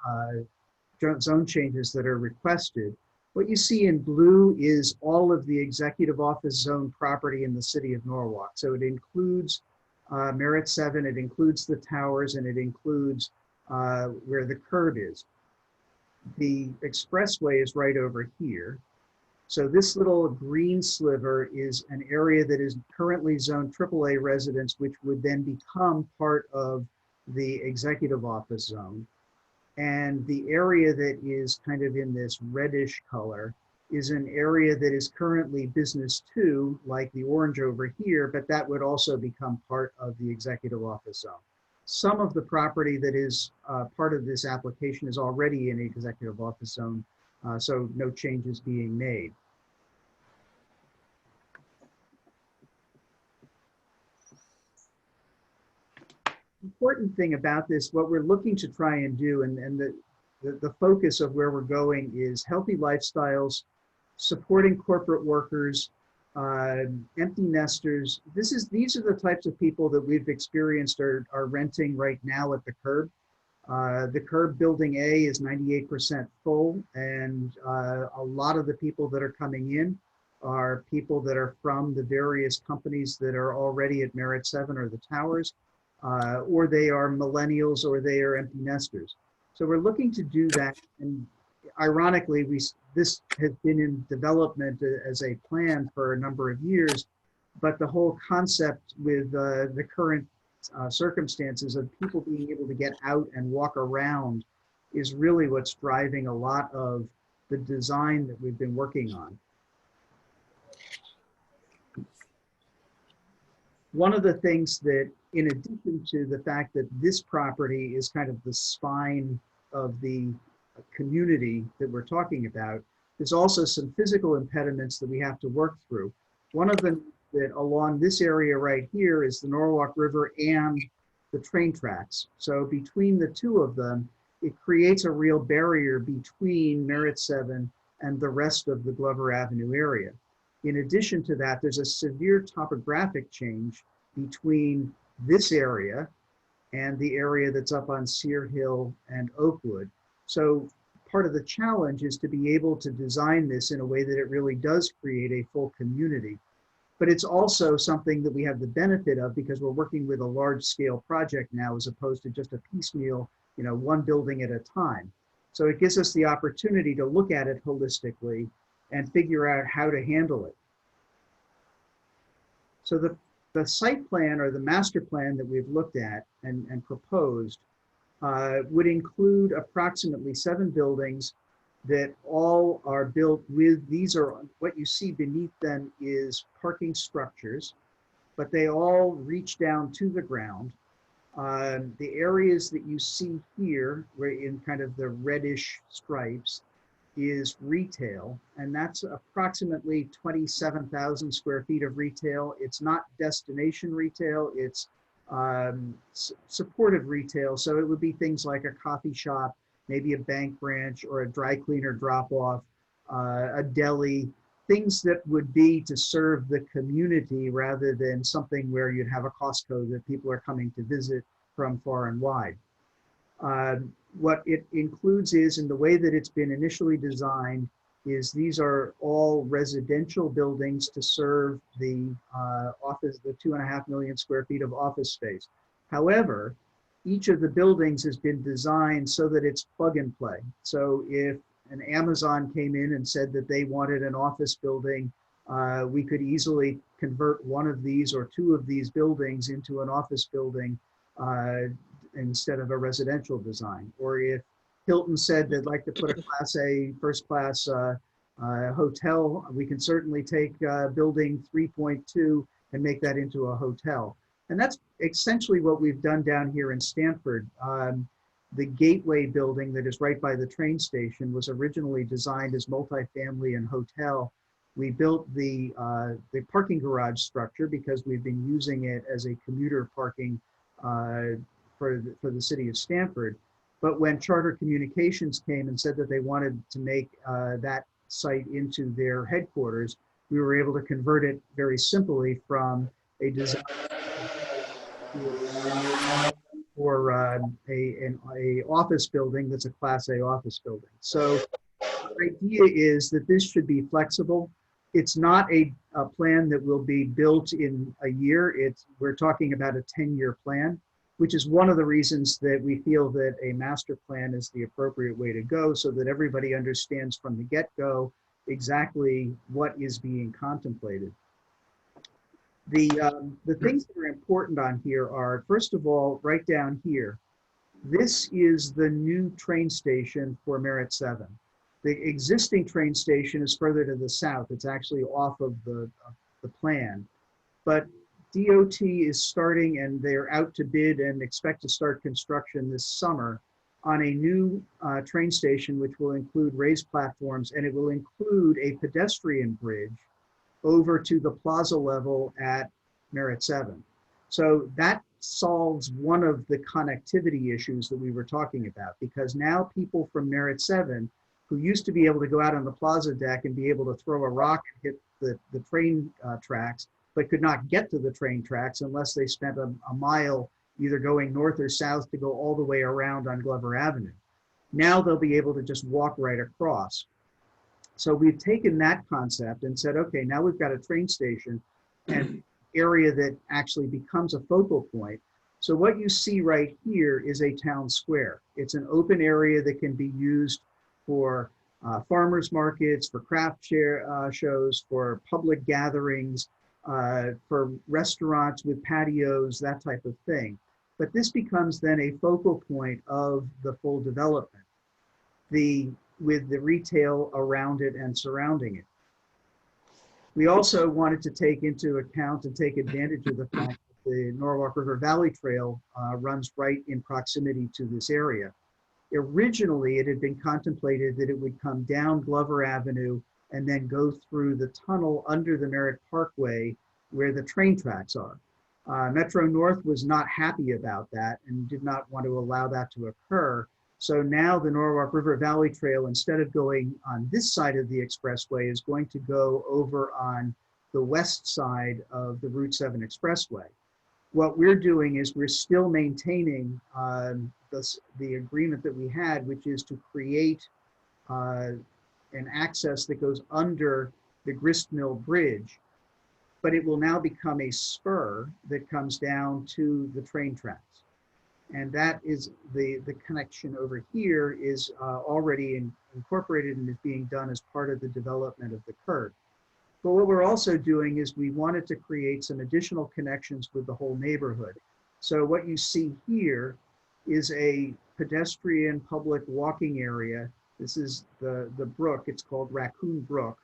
that are requested, what you see in blue is all of the executive office zone property in the city of Norwalk. So it includes Merritt 7, it includes the towers, and it includes where the curb is. The expressway is right over here. So this little green sliver is an area that is currently zoned AAA residence, which would then become part of the executive office zone. And the area that is kind of in this reddish color is an area that is currently business 2, like the orange over here, but that would also become part of the executive office zone. Some of the property that is part of this application is already in executive office zone, so no changes being made. Important thing about this, what we're looking to try and do, and the focus of where we're going is healthy lifestyles, supporting corporate workers, empty nesters. These are the types of people that we've experienced are renting right now at the curb. The curb building A is 98% full, and a lot of the people that are coming in are people that are from the various companies that are already at Merritt 7 or the towers, or they are millennials, or they are empty nesters. So we're looking to do that, and ironically, this has been in development as a plan for a number of years, but the whole concept with the current circumstances of people being able to get out and walk around is really what's driving a lot of the design that we've been working on. One of the things that, in addition to the fact that this property is kind of the spine of the community that we're talking about, there's also some physical impediments that we have to work through. One of them that along this area right here is the Norwalk River and the train tracks. So between the two of them, it creates a real barrier between Merit 7 and the rest of the Glover Avenue area. In addition to that, there's a severe topographic change between this area and the area that's up on Sear Hill and Oakwood. So part of the challenge is to be able to design this in a way that it really does create a full community. But it's also something that we have the benefit of because we're working with a large scale project now as opposed to just a piecemeal, one building at a time. So it gives us the opportunity to look at it holistically and figure out how to handle it. So the site plan or the master plan that we've looked at and proposed would include approximately 7 buildings that all are built with, these are, what you see beneath them is parking structures, but they all reach down to the ground. The areas that you see here, where in kind of the reddish stripes, is retail, and that's approximately 27,000 square feet of retail. It's not destination retail, it's supportive retail. So it would be things like a coffee shop, maybe a bank branch or a dry cleaner drop-off, a deli, things that would be to serve the community rather than something where you'd have a Costco that people are coming to visit from far and wide. What it includes is, in the way that it's been initially designed, is these are all residential buildings to serve the office, the 2.5 million square feet of office space. However, each of the buildings has been designed so that it's plug and play. So if an Amazon came in and said that they wanted an office building, we could easily convert one of these or 2 of these buildings into an office building instead of a residential design. Or if Hilton said they'd like to put a Class A, first class hotel, we can certainly take building 3.2 and make that into a hotel. And that's essentially what we've done down here in Stanford. The Gateway building that is right by the train station was originally designed as multifamily and hotel. We built the parking garage structure because we've been using it as a commuter parking for the city of Stanford. But when Charter Communications came and said that they wanted to make that site into their headquarters, we were able to convert it very simply from a design for a office building that's a Class A office building. So the idea is that this should be flexible. It's not a plan that will be built in a year. We're talking about a 10-year plan, which is one of the reasons that we feel that a master plan is the appropriate way to go, so that everybody understands from the get-go exactly what is being contemplated. The things that are important on here are, first of all, right down here, this is the new train station for Merit 7. The existing train station is further to the south. It's actually off of the plan. But DOT is starting, and they're out to bid and expect to start construction this summer on a new train station, which will include raised platforms, and it will include a pedestrian bridge over to the plaza level at Merit 7. So that solves one of the connectivity issues that we were talking about, because now people from Merit 7 who used to be able to go out on the plaza deck and be able to throw a rock and hit the train tracks, but could not get to the train tracks unless they spent a mile either going north or south to go all the way around on Glover Avenue. Now they'll be able to just walk right across. So we've taken that concept and said, okay, now we've got a train station and area that actually becomes a focal point. So what you see right here is a town square. It's an open area that can be used for farmers markets, for craft shows, for public gatherings. for restaurants with patios, that type of thing. But this becomes then a focal point of the full development, with the retail around it and surrounding it. We also wanted to take into account and take advantage of the fact that the Norwalk River Valley Trail runs right in proximity to this area. Originally, it had been contemplated that it would come down Glover Avenue and then go through the tunnel under the Merritt Parkway where the train tracks are. Metro North was not happy about that and did not want to allow that to occur. So now the Norwalk River Valley Trail, instead of going on this side of the expressway, is going to go over on the west side of the Route 7 expressway. What we're doing is we're still maintaining the agreement that we had, which is to create an access that goes under the Grist Mill Bridge, but it will now become a spur that comes down to the train tracks. And that is the connection over here is already incorporated and is being done as part of the development of the curve. But what we're also doing is we wanted to create some additional connections with the whole neighborhood. So what you see here is a pedestrian public walking area. This is the brook, it's called Raccoon Brook.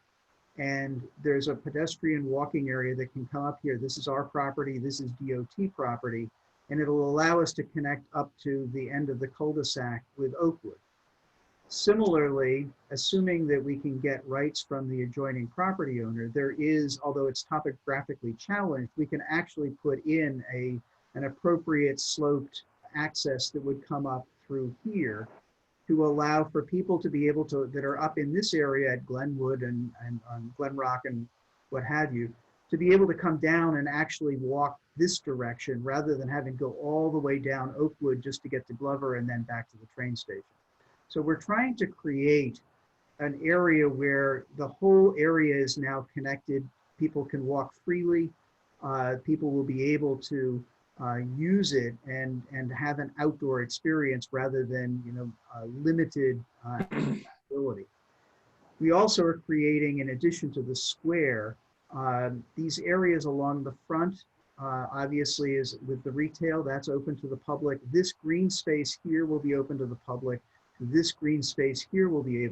And there's a pedestrian walking area that can come up here. This is our property, this is DOT property, and it'll allow us to connect up to the end of the cul-de-sac with Oakwood. Similarly, assuming that we can get rights from the adjoining property owner, there is, although it's topographically challenged, we can actually put in an appropriate sloped access that would come up through here to allow for people to be able to, that are up in this area at Glenwood and Glenrock and what have you, to be able to come down and actually walk this direction rather than having to go all the way down Oakwood just to get to Glover and then back to the train station. So we're trying to create an area where the whole area is now connected. People can walk freely. People will be able to use it and have an outdoor experience rather than limited accessibility. We also are creating, in addition to the square, these areas along the front, obviously is with the retail, that's open to the public. This green space here will be open to the public. This green space here will be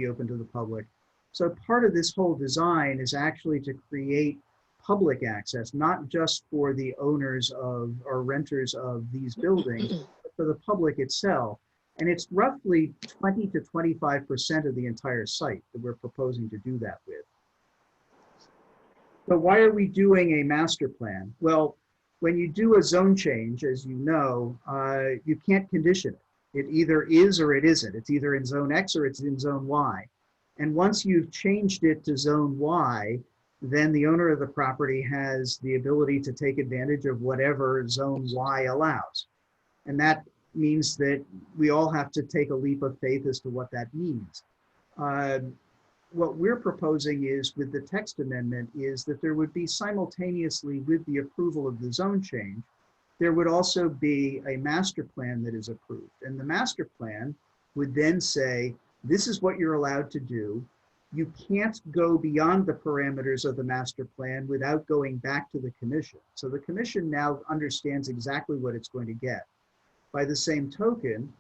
open to the public. So part of this whole design is actually to create public access, not just for the owners of or renters of these buildings, but for the public itself. And it's roughly 20 to 25% of the entire site that we're proposing to do that with. So why are we doing a master plan? Well, when you do a zone change, as you know, you can't condition it. It either is or it isn't. It's either in zone X or it's in zone Y. And once you've changed it to zone Y, then the owner of the property has the ability to take advantage of whatever zone Y allows. And that means that we all have to take a leap of faith as to what that means. What we're proposing is, with the text amendment, is that there would be simultaneously with the approval of the zone change, there would also be a master plan that is approved. And the master plan would then say, this is what you're allowed to do. You can't go beyond the parameters of the master plan without going back to the commission. So the commission now understands exactly what it's going to get. By the same token,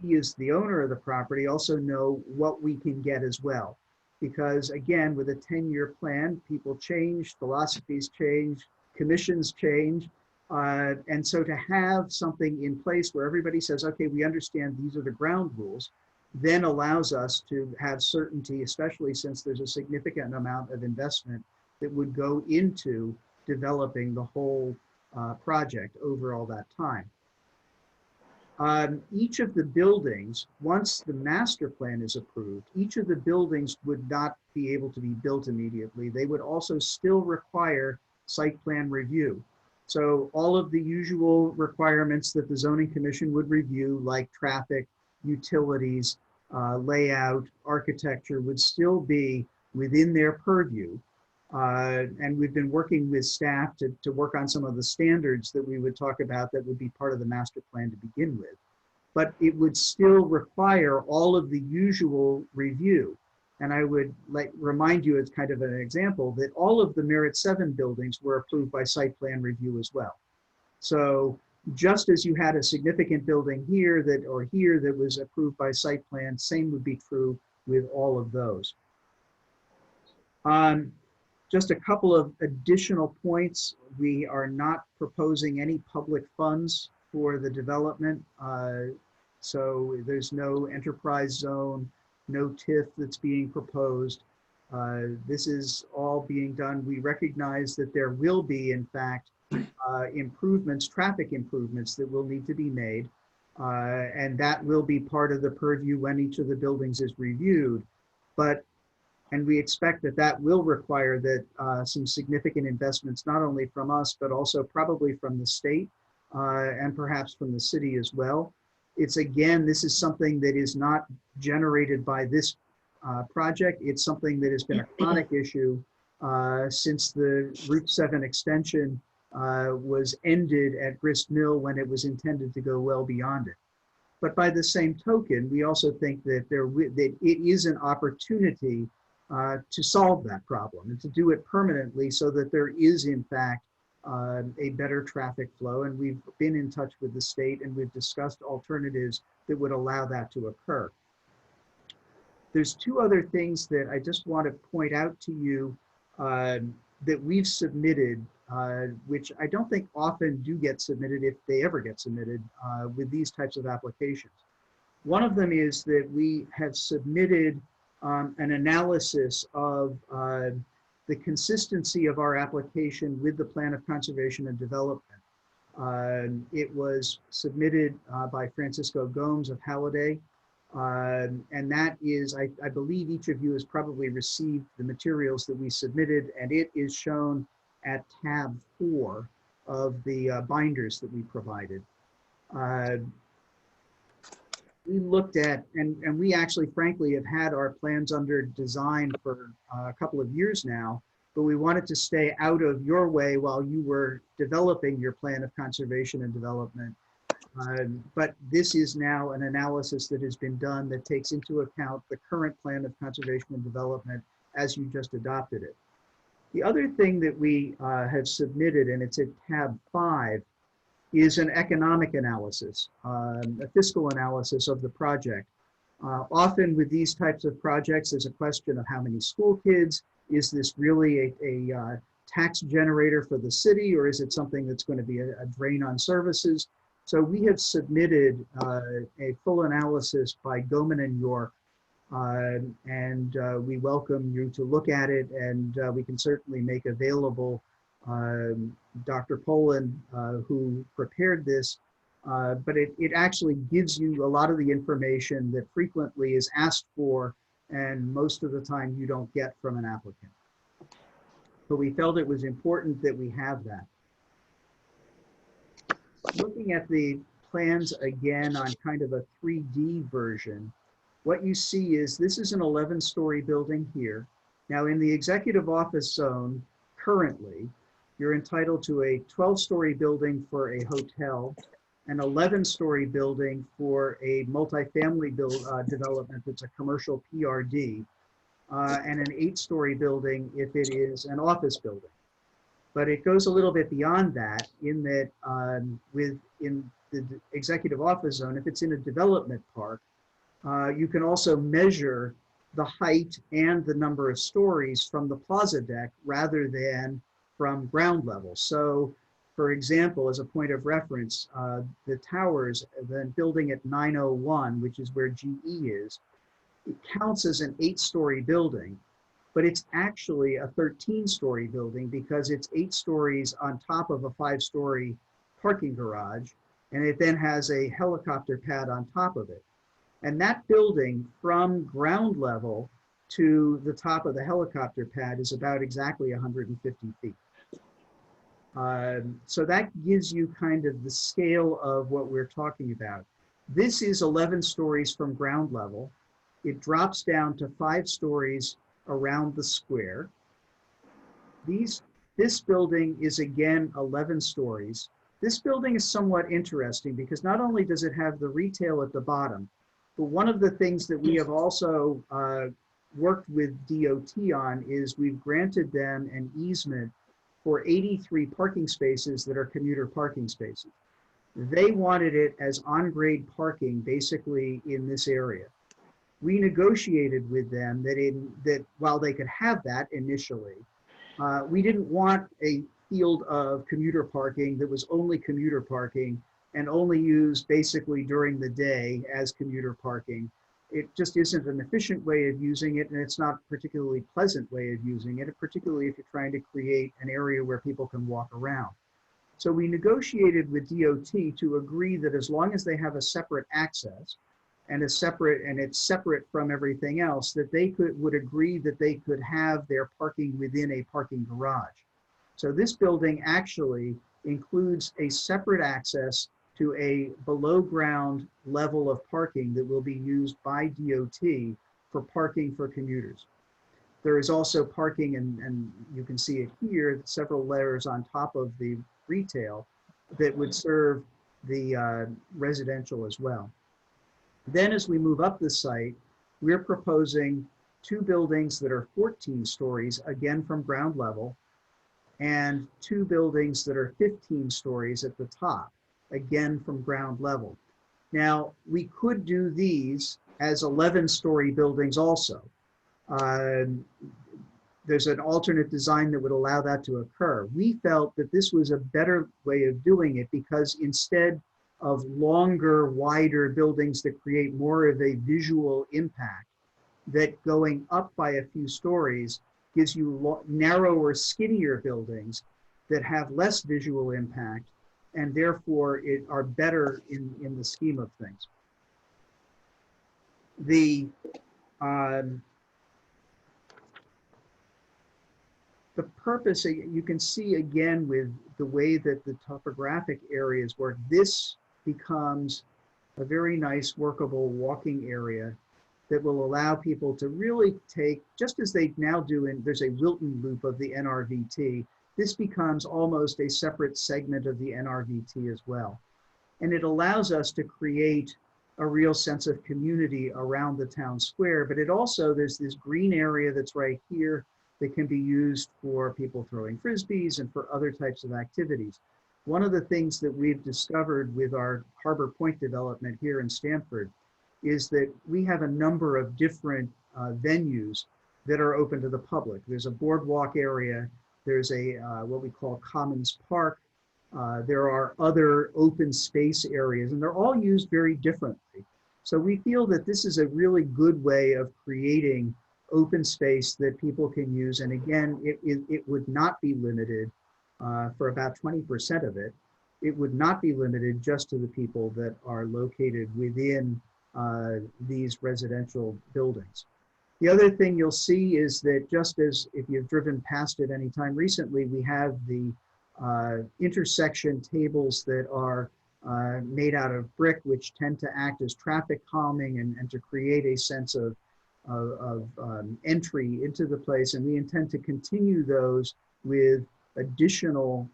we as the owner of the property also know what we can get as well. Because again, with a 10-year plan, people change, philosophies change, commissions change. And so to have something in place where everybody says, okay, we understand these are the ground rules, then allows us to have certainty, especially since there's a significant amount of investment that would go into developing the whole project over all that time. Each of the buildings, once the master plan is approved, each of the buildings would not be able to be built immediately. They would also still require site plan review. So all of the usual requirements that the zoning commission would review, like traffic, utilities, layout, architecture, would still be within their purview. And we've been working with staff to work on some of the standards that we would talk about that would be part of the master plan to begin with. But it would still require all of the usual review. And I would remind you as kind of an example that all of the Merit 7 buildings were approved by site plan review as well. So just as you had a significant building here that was approved by site plan, same would be true with all of those. Just a couple of additional points. We are not proposing any public funds for the development. So there's no enterprise zone, no TIF that's being proposed. This is all being done. We recognize that there will be, in fact, improvements, traffic improvements that will need to be made. And that will be part of the purview when each of the buildings is reviewed. And we expect that that will require that some significant investments, not only from us, but also probably from the state and perhaps from the city as well. It's again, this is something that is not generated by this project. It's something that has been a chronic issue since the Route 7 extension was ended at Grist Mill when it was intended to go well beyond it. But by the same token, we also think that that it is an opportunity to solve that problem and to do it permanently so that there is, in fact, a better traffic flow. And we've been in touch with the state and we've discussed alternatives that would allow that to occur. There's two other things that I just want to point out to you that we've submitted, which I don't think often do get submitted, if they ever get submitted, with these types of applications. One of them is that we have submitted an analysis of the consistency of our application with the Plan of Conservation and Development. It was submitted by Francisco Gomes of Halliday. And that is, I believe each of you has probably received the materials that we submitted, and it is shown at tab 4 of the binders that we provided. We looked at, and we actually frankly have had our plans under design for a couple of years now, but we wanted to stay out of your way while you were developing your Plan of Conservation and Development. But this is now an analysis that has been done that takes into account the current Plan of Conservation and Development as you just adopted it. The other thing that we have submitted, and it's at tab 5, is an economic analysis, a fiscal analysis of the project. Often with these types of projects, there's a question of how many school kids, is this really a tax generator for the city, or is it something that's going to be a drain on services? So we have submitted a full analysis by Goman and York, and we welcome you to look at it, and we can certainly make available Dr. Poland, who prepared this, but it actually gives you a lot of the information that frequently is asked for and most of the time you don't get from an applicant. So we felt it was important that we have that. Looking at the plans again on kind of a 3D version, what you see is this is an 11-story building here. Now in the executive office zone, currently, you're entitled to a 12-story building for a hotel, an 11-story building for a multifamily development that's a commercial PRD, and an 8-story building if it is an office building. But it goes a little bit beyond that in that in the executive office zone, if it's in a development park, you can also measure the height and the number of stories from the plaza deck rather than from ground level. So for example, as a point of reference, the towers, the building at 901, which is where GE is, it counts as an 8-story building, but it's actually a 13-story building because it's 8 stories on top of a 5-story parking garage, and it then has a helicopter pad on top of it. And that building from ground level to the top of the helicopter pad is about exactly 150 feet. So that gives you kind of the scale of what we're talking about. This is 11 stories from ground level. It drops down to 5 stories around the square. This building is again 11 stories. This building is somewhat interesting because not only does it have the retail at the bottom, but one of the things that we have also worked with DOT on is we've granted them an easement for 83 parking spaces that are commuter parking spaces. They wanted it as on-grade parking basically in this area. We negotiated with them that while they could have that initially, we didn't want a field of commuter parking that was only commuter parking and only used basically during the day as commuter parking. It just isn't an efficient way of using it, and it's not a particularly pleasant way of using it, particularly if you're trying to create an area where people can walk around. So we negotiated with DOT to agree that as long as they have a separate access and it's separate from everything else, that they would agree that they could have their parking within a parking garage. So this building actually includes a separate access to a below ground level of parking that will be used by DOT for parking for commuters. There is also parking, and you can see it here, several layers on top of the retail that would serve the residential as well. Then as we move up the site, we're proposing 2 buildings that are 14 stories, again from ground level, and 2 buildings that are 15 stories at the top, again from ground level. Now, we could do these as 11-story buildings also. There's an alternate design that would allow that to occur. We felt that this was a better way of doing it because instead of longer, wider buildings that create more of a visual impact, that going up by a few stories gives you narrower, skinnier buildings that have less visual impact and therefore are better in the scheme of things. The purpose, you can see again with the way that the topographic areas work, this becomes a very nice workable walking area that will allow people to really take, just as they now do there's a Wilton loop of the NRVT, this becomes almost a separate segment of the NRVT as well. And it allows us to create a real sense of community around the town square, but it also, there's this green area that's right here that can be used for people throwing frisbees and for other types of activities. One of the things that we've discovered with our Harbor Point development here in Stamford is that we have a number of different venues that are open to the public. There's a boardwalk area, there's a what we call Commons Park, there are other open space areas, and they're all used very differently. So we feel that this is a really good way of creating open space that people can use. And again, it would not be limited for about 20% of it. It would not be limited just to the people that are located within these residential buildings. The other thing you'll see is that just as if you've driven past it anytime recently, we have the intersection tables that are made out of brick, which tend to act as traffic calming and to create a sense of entry into the place. And we intend to continue those with additional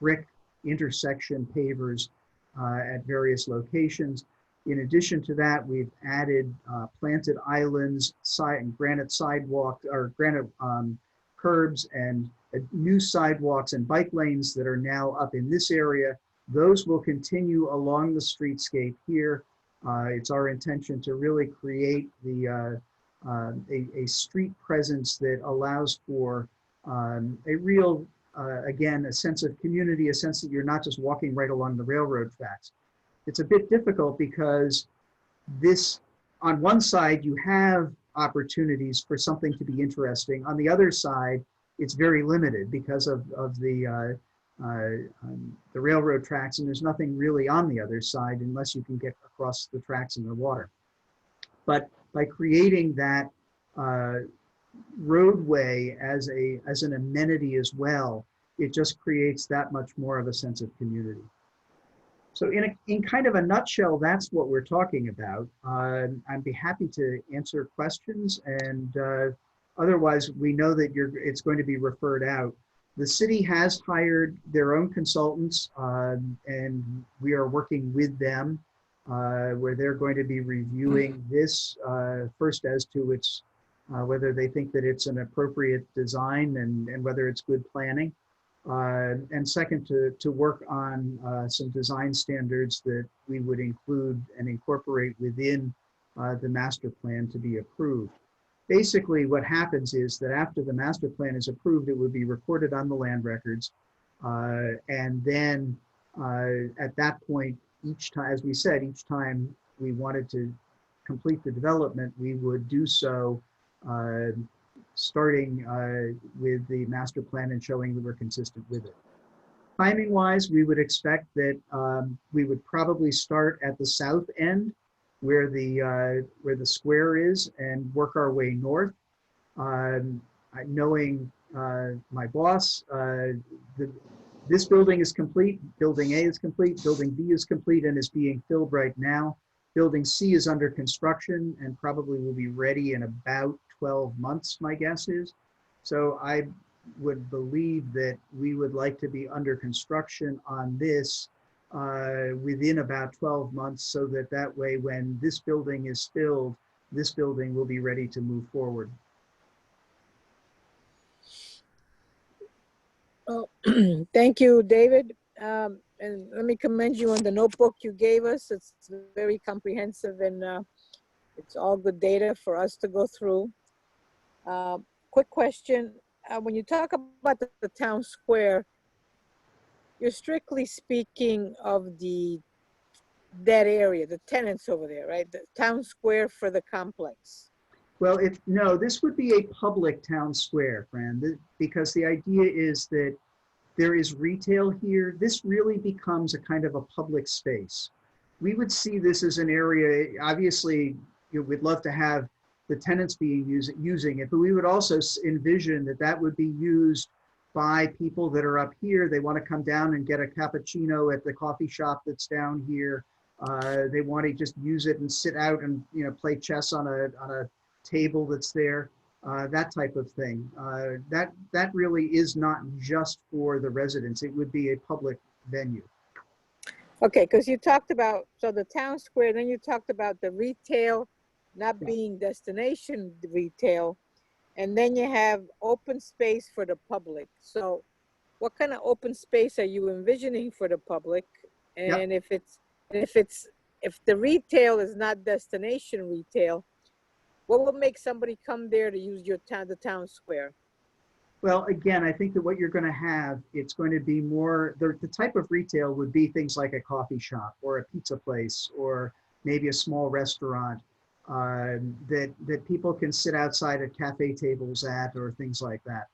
brick intersection pavers at various locations. In addition to that, we've added planted islands, granite sidewalk or granite curbs, and new sidewalks and bike lanes that are now up in this area. Those will continue along the streetscape here. It's our intention to really create a street presence that allows for a real, again, a sense of community, a sense that you're not just walking right along the railroad tracks. It's a bit difficult because this, on one side, you have opportunities for something to be interesting. On the other side, it's very limited because of the railroad tracks, and there's nothing really on the other side unless you can get across the tracks in the water. But by creating that roadway as an amenity as well, it just creates that much more of a sense of community. So in kind of a nutshell, that's what we're talking about. I'd be happy to answer questions, and otherwise we know that it's going to be referred out. The city has hired their own consultants, and we are working with them where they're going to be reviewing this first as to its whether they think that it's an appropriate design and whether it's good planning. And second, to work on some design standards that we would include and incorporate within the master plan to be approved. Basically, what happens is that after the master plan is approved, it would be recorded on the land records. And then at that point, each time, as we said, each time we wanted to complete the development, we would do so starting with the master plan and showing that we're consistent with it. Timing wise, we would expect that we would probably start at the south end where the square is and work our way north. Knowing my boss, this building is complete, building A is complete, building B is complete and is being filled right now. Building C is under construction and probably will be ready in about 12 months, my guess is. So I would believe that we would like to be under construction on this within about 12 months, so that that way when this building is filled, this building will be ready to move forward.
Well, thank you, David. And let me commend you on the notebook you gave us. It's very comprehensive and it's all good data for us to go through. Quick question. When you talk about the town square, you're strictly speaking of that area, the tenants over there, right? The town square for the complex.
Well, no, this would be a public town square, Fran, because the idea is that there is retail here. This really becomes a kind of a public space. We would see this as an area, obviously, we'd love to have the tenants being using it, but we would also envision that that would be used by people that are up here. They want to come down and get a cappuccino at the coffee shop that's down here. They want to just use it and sit out and play chess on a table that's there. That type of thing. That really is not just for the residents. It would be a public venue.
Okay, because you talked about, so the town square, then you talked about the retail not being destination retail, and then you have open space for the public. So what kind of open space are you envisioning for the public? And if the retail is not destination retail, what would make somebody come there to use the town square?
Well, again, I think that what you're going to have, it's going to be more, the type of retail would be things like a coffee shop or a pizza place or maybe a small restaurant that people can sit outside at cafe tables at or things like that.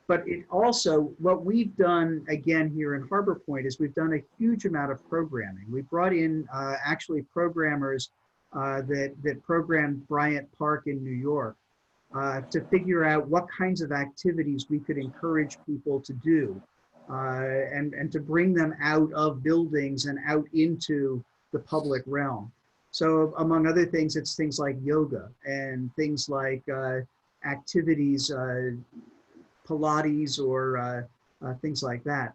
But it also, what we've done again here in Harbor Point is we've done a huge amount of programming. We brought in actually programmers that programmed Bryant Park in New York to figure out what kinds of activities we could encourage people to do and to bring them out of buildings and out into the public realm. So among other things, it's things like yoga and things like activities, Pilates or things like that.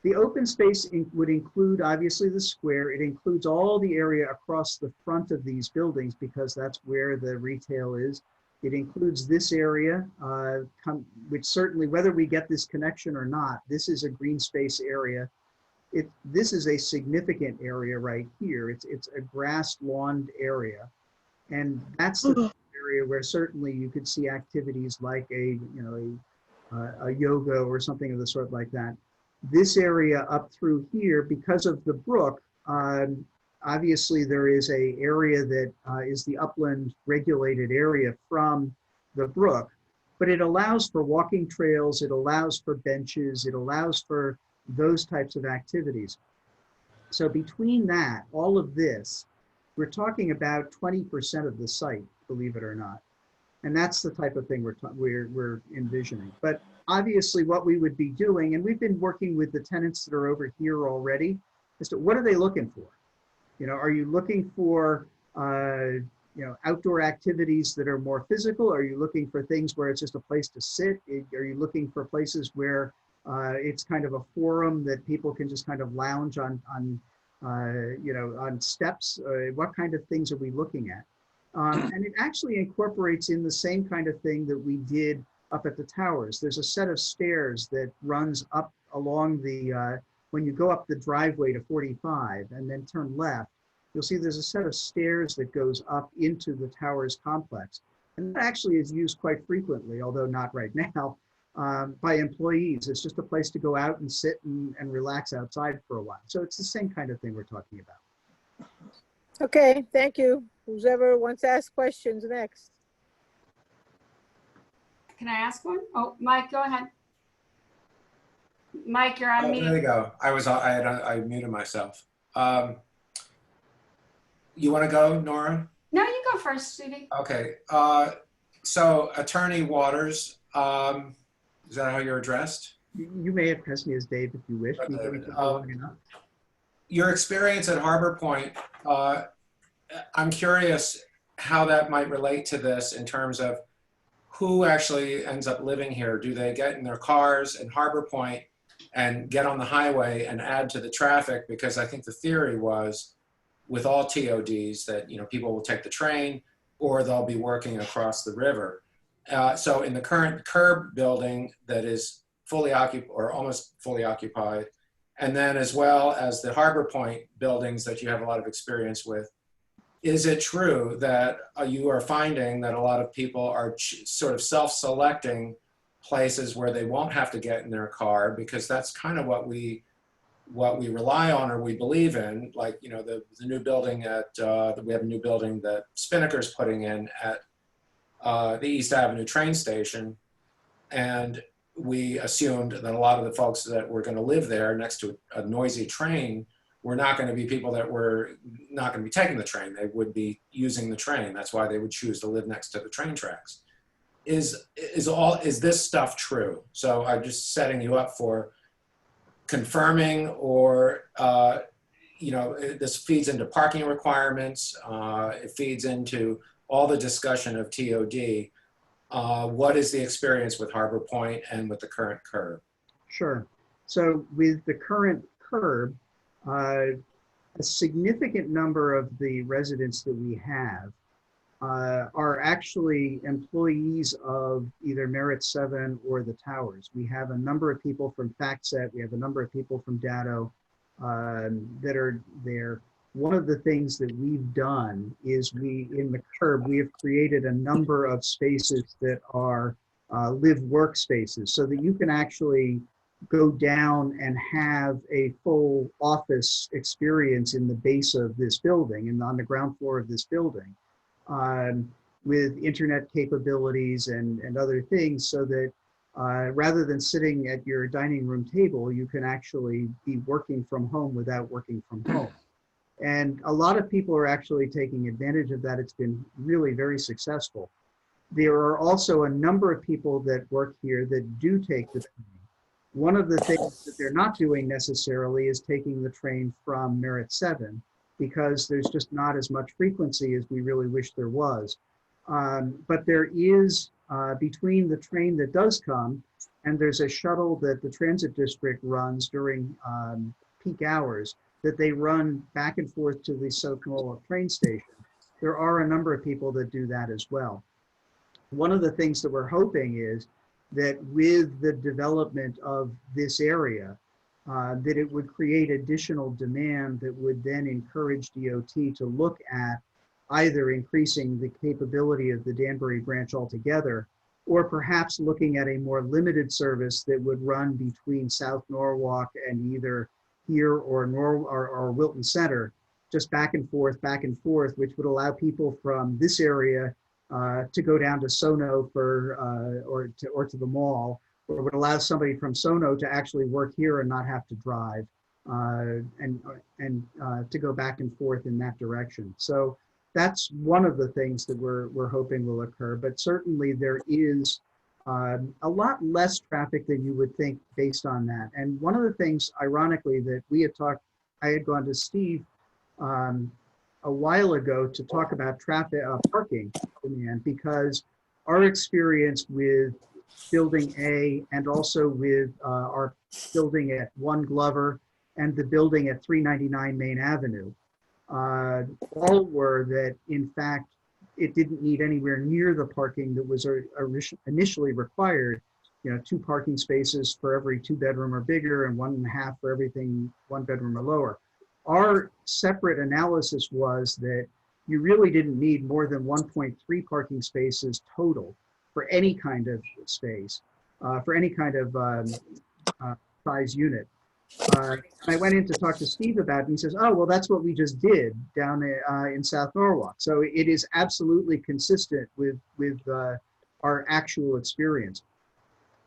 The open space would include obviously the square. It includes all the area across the front of these buildings because that's where the retail is. It includes this area, which certainly, whether we get this connection or not, this is a green space area. This is a significant area right here. It's a grass lawned area. And that's the area where certainly you could see activities like a yoga or something of the sort like that. This area up through here, because of the brook, obviously there is a area that is the upland regulated area from the brook, but it allows for walking trails, it allows for benches, it allows for those types of activities. So between that, all of this, we're talking about 20% of the site, believe it or not. And that's the type of thing we're envisioning. But obviously what we would be doing, and we've been working with the tenants that are over here already, as to what are they looking for? Are you looking for outdoor activities that are more physical? Are you looking for things where it's just a place to sit? Are you looking for places where it's kind of a forum that people can just kind of lounge on steps? What kind of things are we looking at? And it actually incorporates in the same kind of thing that we did up at the towers. There's a set of stairs that runs up along the, when you go up the driveway to 45 and then turn left, you'll see there's a set of stairs that goes up into the towers complex. And that actually is used quite frequently, although not right now, by employees. It's just a place to go out and sit and relax outside for a while. So it's the same kind of thing we're talking about.
Okay, thank you. Whoever wants to ask questions next.
Can I ask one? Oh, Mike, go ahead. Mike, you're on
Oh,
mute.
there you go. I muted myself. You want to go, Nora?
No, you go first, Stevie.
Okay. So Attorney Waters, is that how you're addressed?
You may address me as Dave if you wish.
Your experience at Harbor Point, I'm curious how that might relate to this in terms of who actually ends up living here. Do they get in their cars in Harbor Point and get on the highway and add to the traffic? Because I think the theory was with all TODs that, you know, people will take the train or they'll be working across the river. So in the current curb building that is fully occupied or almost fully occupied, and then as well as the Harbor Point buildings that you have a lot of experience with, is it true that you are finding that a lot of people are sort of self-selecting places where they won't have to get in their car, because that's kind of what we rely on or we believe in? Like, you know, the new building at, we have a new building that Spinnaker's putting in at the East Avenue train station. And we assumed that a lot of the folks that were going to live there next to a noisy train were not going to be people that were not going to be taking the train. They would be using the train. That's why they would choose to live next to the train tracks. Is this stuff true? So I'm just setting you up for confirming, or you know, this feeds into parking requirements. It feeds into all the discussion of TOD. What is the experience with Harbor Point and with the current curb?
Sure. So with the current curb, a significant number of the residents that we have are actually employees of either Merit 7 or the towers. We have a number of people from FactSet. We have a number of people from Datto that are there. One of the things that we've done is in the curb, we have created a number of spaces that are live workspaces, so that you can actually go down and have a full office experience in the base of this building and on the ground floor of this building, with internet capabilities and other things, so that rather than sitting at your dining room table, you can actually be working from home without working from home. And a lot of people are actually taking advantage of that. It's been really very successful. There are also a number of people that work here that do take the train. One of the things that they're not doing necessarily is taking the train from Merit 7, because there's just not as much frequency as we really wish there was. But there is, between the train that does come, and there's a shuttle that the transit district runs during peak hours, that they run back and forth to the Sokola train station. There are a number of people that do that as well. One of the things that we're hoping is that with the development of this area, that it would create additional demand that would then encourage DOT to look at either increasing the capability of the Danbury branch altogether, or perhaps looking at a more limited service that would run between South Norwalk and either here or Wilton Center, just back and forth, which would allow people from this area to go down to Sono or to the mall, or would allow somebody from Sono to actually work here and not have to drive, and to go back and forth in that direction. So that's one of the things that we're hoping will occur. But certainly there is a lot less traffic than you would think based on that. And one of the things, ironically, that I had gone to Steve a while ago to talk about traffic parking demand, because our experience with Building A and also with our building at 1 Glover and the building at 399 Main Avenue, all were that, in fact, it didn't need anywhere near the parking that was initially required. 2 parking spaces for every 2-bedroom or bigger, and 1.5 for everything 1 bedroom or lower. Our separate analysis was that you really didn't need more than 1.3 parking spaces total for any kind of space, for any kind of size unit. And I went in to talk to Steve about it, and he says, oh, well, that's what we just did down in South Norwalk. So it is absolutely consistent with our actual experience.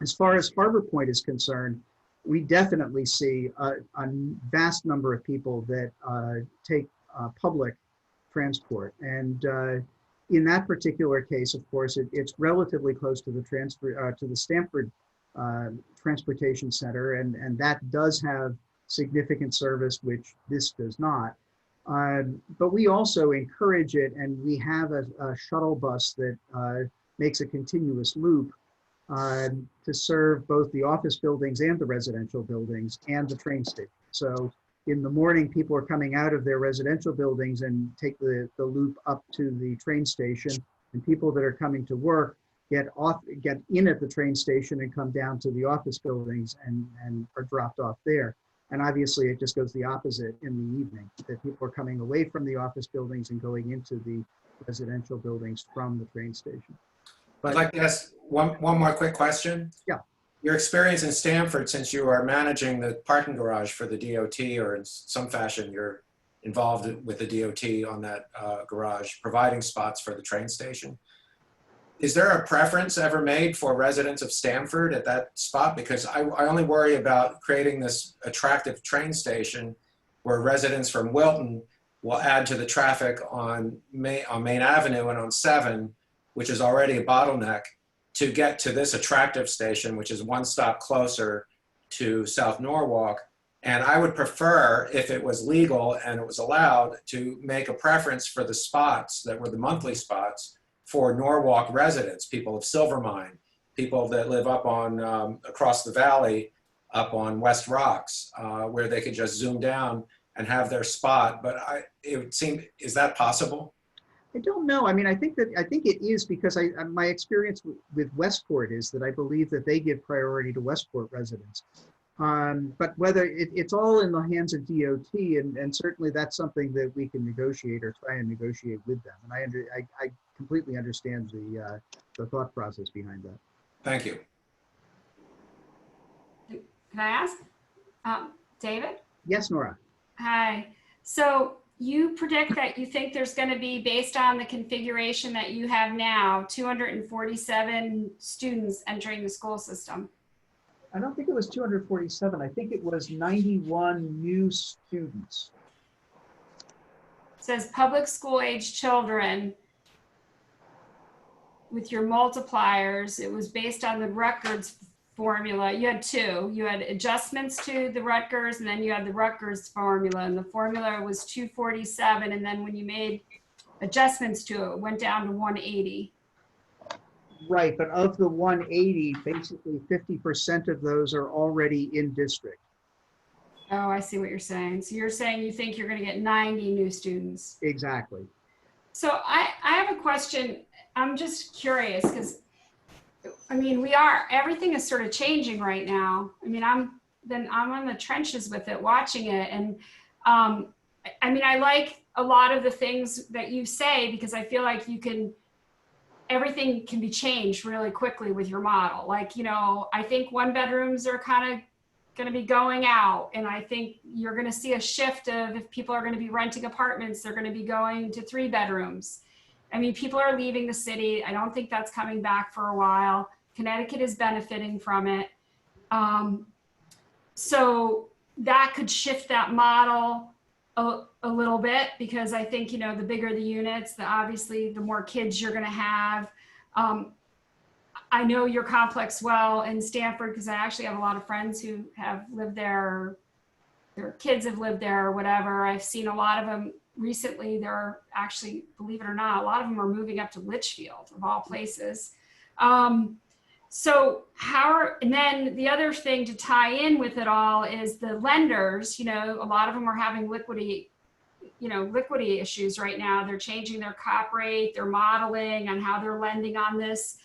As far as Harbor Point is concerned, we definitely see a vast number of people that take public transport. And in that particular case, of course, it's relatively close to the Stamford Transportation Center, and that does have significant service, which this does not. But we also encourage it, and we have a shuttle bus that makes a continuous loop to serve both the office buildings and the residential buildings and the train station. So in the morning, people are coming out of their residential buildings and take the loop up to the train station, and people that are coming to work get in at the train station and come down to the office buildings and are dropped off there. And obviously it just goes the opposite in the evening, that people are coming away from the office buildings and going into the residential buildings from the train station.
I'd like to ask one more quick question.
Yeah.
Your experience in Stamford, since you are managing the parking garage for the DOT, or in some fashion you're involved with the DOT on that garage, providing spots for the train station. Is there a preference ever made for residents of Stamford at that spot? Because I only worry about creating this attractive train station where residents from Wilton will add to the traffic on Main Avenue and on 7, which is already a bottleneck, to get to this attractive station, which is one stop closer to South Norwalk. And I would prefer, if it was legal and it was allowed, to make a preference for the spots that were the monthly spots for Norwalk residents, people of Silvermine, people that live up on, across the valley, up on West Rocks, where they could just zoom down and have their spot. But it would seem, is that possible?
I don't know. I mean, I think it is, because my experience with Westport is that I believe that they give priority to Westport residents. But whether it's all in the hands of DOT, and certainly that's something that we can negotiate or try and negotiate with them. And I completely understand the thought process behind that.
Thank you.
Can I ask? David?
Yes, Nora.
Hi. So you predict that you think there's going to be, based on the configuration that you have now, 247 students entering the school system.
I don't think it was 247. I think it was 91 new students.
It says public school age children with your multipliers. It was based on the Rutgers formula. You had 2. You had adjustments to the Rutgers, and then you had the Rutgers formula, and the formula was 247. And then when you made adjustments to it, it went down to 180.
Right, but of the 180, basically 50% of those are already in district.
Oh, I see what you're saying. So you're saying you think you're going to get 90 new students.
Exactly.
So I have a question. I'm just curious, because I mean, everything is sort of changing right now. I mean, I'm in the trenches with it, watching it. And I mean, I like a lot of the things that you say, because I feel like everything can be changed really quickly with your model. Like, I think 1-bedrooms are kind of going to be going out. And I think you're going to see a shift of, if people are going to be renting apartments, they're going to be going to 3-bedrooms. I mean, people are leaving the city. I don't think that's coming back for a while. Connecticut is benefiting from it. So that could shift that model a little bit, because I think, the bigger the units, obviously the more kids you're going to have. I know your complex well in Stamford, because I actually have a lot of friends who have lived there, their kids have lived there or whatever. I've seen a lot of them recently. They're actually, believe it or not, a lot of them are moving up to Litchfield, of all places. And then the other thing to tie in with it all is the lenders. A lot of them are having liquidity liquidity issues right now. They're changing their cap rate, they're modeling on how they're lending on this.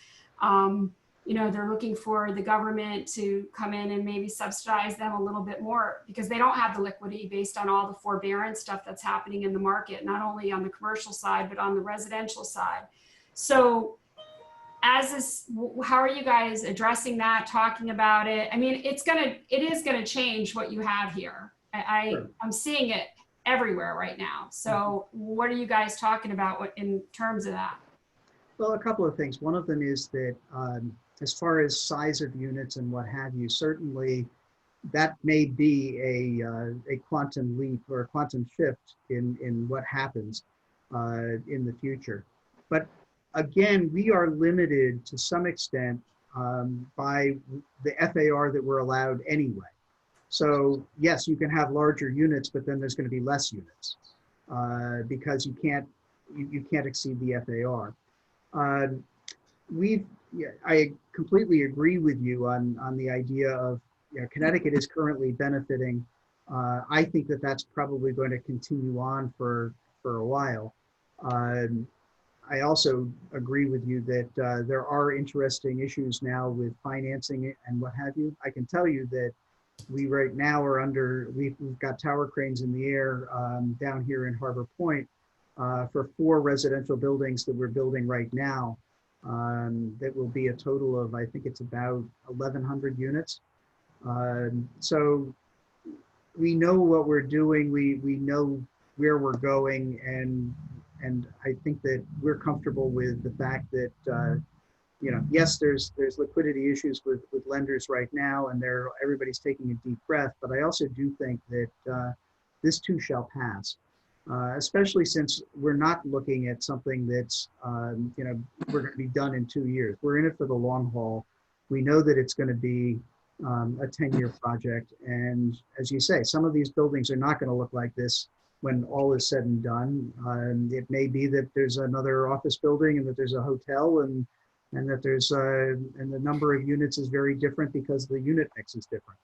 They're looking for the government to come in and maybe subsidize them a little bit more because they don't have the liquidity based on all the forbearance stuff that's happening in the market, not only on the commercial side, but on the residential side. So how are you guys addressing that, talking about it? I mean, it is gonna change what you have here. I'm seeing it everywhere right now. So what are you guys talking about in terms of that?
Well, a couple of things. One of them is that as far as size of units and what have you, certainly that may be a quantum leap or a quantum shift in what happens in the future. But again, we are limited to some extent by the FAR that we're allowed anyway. So yes, you can have larger units, but then there's going to be less units because you can't exceed the FAR. I completely agree with you on the idea of, Connecticut is currently benefiting. I think that that's probably going to continue on for a while. I also agree with you that there are interesting issues now with financing it and what have you. I can tell you that we right now are we've got tower cranes in the air down here in Harbor Point for 4 residential buildings that we're building right now. That will be a total of, I think it's about 1,100 units. So we know what we're doing. We know where we're going, and I think that we're comfortable with the fact that yes, there's liquidity issues with lenders right now, and everybody's taking a deep breath. But I also do think that this too shall pass. Especially since we're not looking at something that's, we're going to be done in 2 years. We're in it for the long haul. We know that it's going to be a 10-year project. And as you say, some of these buildings are not going to look like this when all is said and done. It may be that there's another office building and that there's a hotel and that there's, and the number of units is very different because the unit mix is different.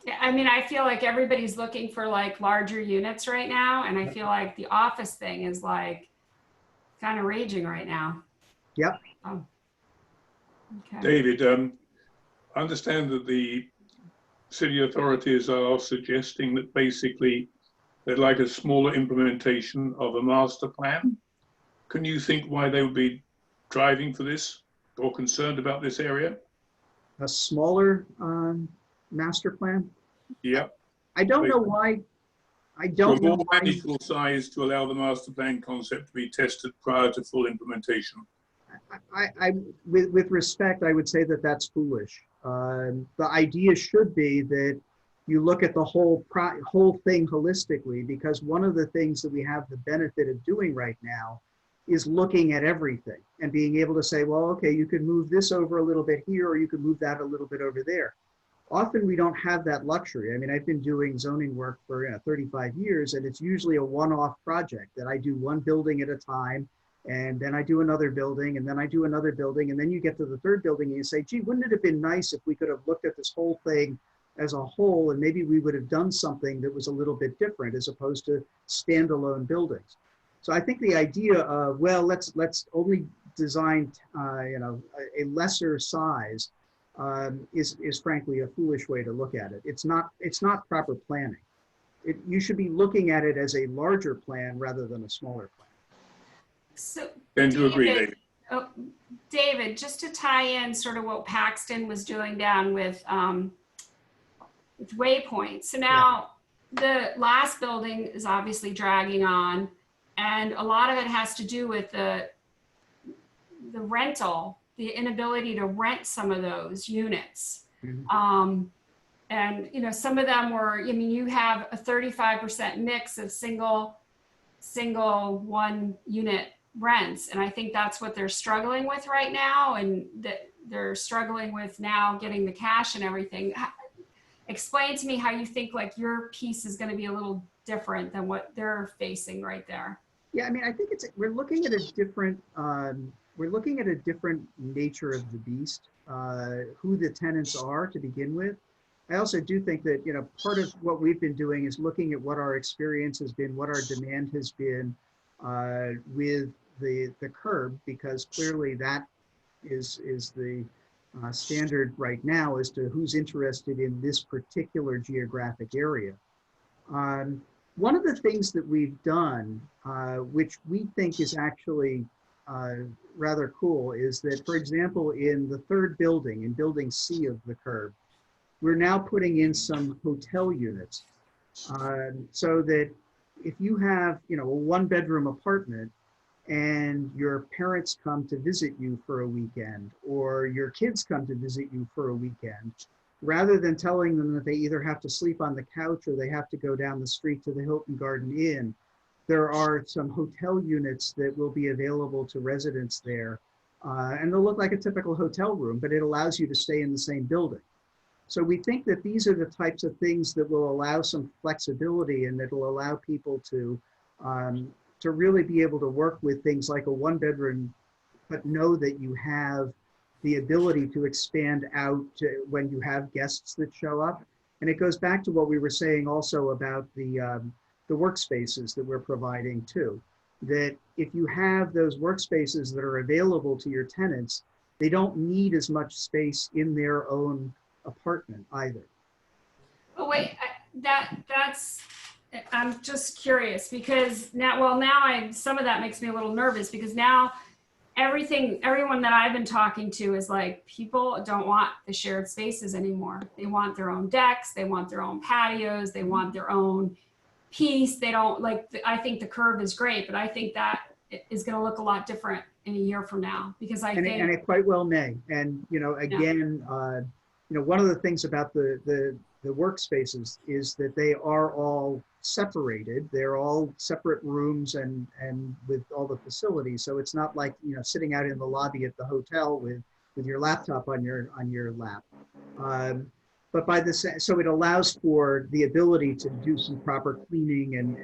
Yeah, I mean, I feel like everybody's looking for like larger units right now. And I feel like the office thing is like kind of raging right now.
Yep.
Oh. Okay.
David, I understand that the city authorities are suggesting that basically they'd like a smaller implementation of a master plan. Can you think why they would be driving for this or concerned about this area?
A smaller master plan?
Yeah.
I don't know why. I don't know
more
why.
manageable size to allow the master plan concept to be tested prior to full implementation.
With respect, I would say that that's foolish. The idea should be that you look at the whole thing holistically, because one of the things that we have the benefit of doing right now is looking at everything and being able to say, well, okay, you could move this over a little bit here, or you could move that a little bit over there. Often we don't have that luxury. I mean, I've been doing zoning work for 35 years, and it's usually a one-off project that I do one building at a time, and then I do another building, and then I do another building, and then you get to the third building and you say, gee, wouldn't it have been nice if we could have looked at this whole thing as a whole, and maybe we would have done something that was a little bit different as opposed to standalone buildings. So I think the idea of, well, let's only design a lesser size is frankly a foolish way to look at it. It's not proper planning. You should be looking at it as a larger plan rather than a smaller plan.
So
Tend to agree, David.
Oh, David, just to tie in sort of what Paxton was doing down with Waypoint. So now the last building is obviously dragging on, and a lot of it has to do with the rental, the inability to rent some of those units. Mm-hmm. And some of them were, I mean, you have a 35% mix of single 1 unit rents, and I think that's what they're struggling with right now, and that they're struggling with now getting the cash and everything. Explain to me how you think like your piece is going to be a little different than what they're facing right there.
Yeah, I mean, I think we're looking at a different nature of the beast, who the tenants are to begin with. I also do think that, you know, part of what we've been doing is looking at what our experience has been, what our demand has been with the curb, because clearly that is the standard right now as to who's interested in this particular geographic area. One of the things that we've done, which we think is actually rather cool, is that, for example, in the third building, in building C of the curb, we're now putting in some hotel units so that if you have, you know, a one-bedroom apartment and your parents come to visit you for a weekend, or your kids come to visit you for a weekend, rather than telling them that they either have to sleep on the couch or they have to go down the street to the Hilton Garden Inn, there are some hotel units that will be available to residents there. And they'll look like a typical hotel room, but it allows you to stay in the same building. So we think that these are the types of things that will allow some flexibility, and that will allow people to really be able to work with things like a one-bedroom, but know that you have the ability to expand out to when you have guests that show up. And it goes back to what we were saying also about the workspaces that we're providing too. That if you have those workspaces that are available to your tenants, they don't need as much space in their own apartment either.
Oh, wait, that's, I'm just curious because now some of that makes me a little nervous because now everyone that I've been talking to is like, people don't want the shared spaces anymore. They want their own decks, they want their own patios, they want their own piece. They don't like, I think the curve is great, but I think that is going to look a lot different in a year from now because and
it quite well may. And, you know, again, you know, one of the things about the workspaces is that they are all separated. They're all separate rooms and with all the facilities. So it's not like, you know, sitting out in the lobby at the hotel with your laptop on your lap. But by this, so it allows for the ability to do some proper cleaning and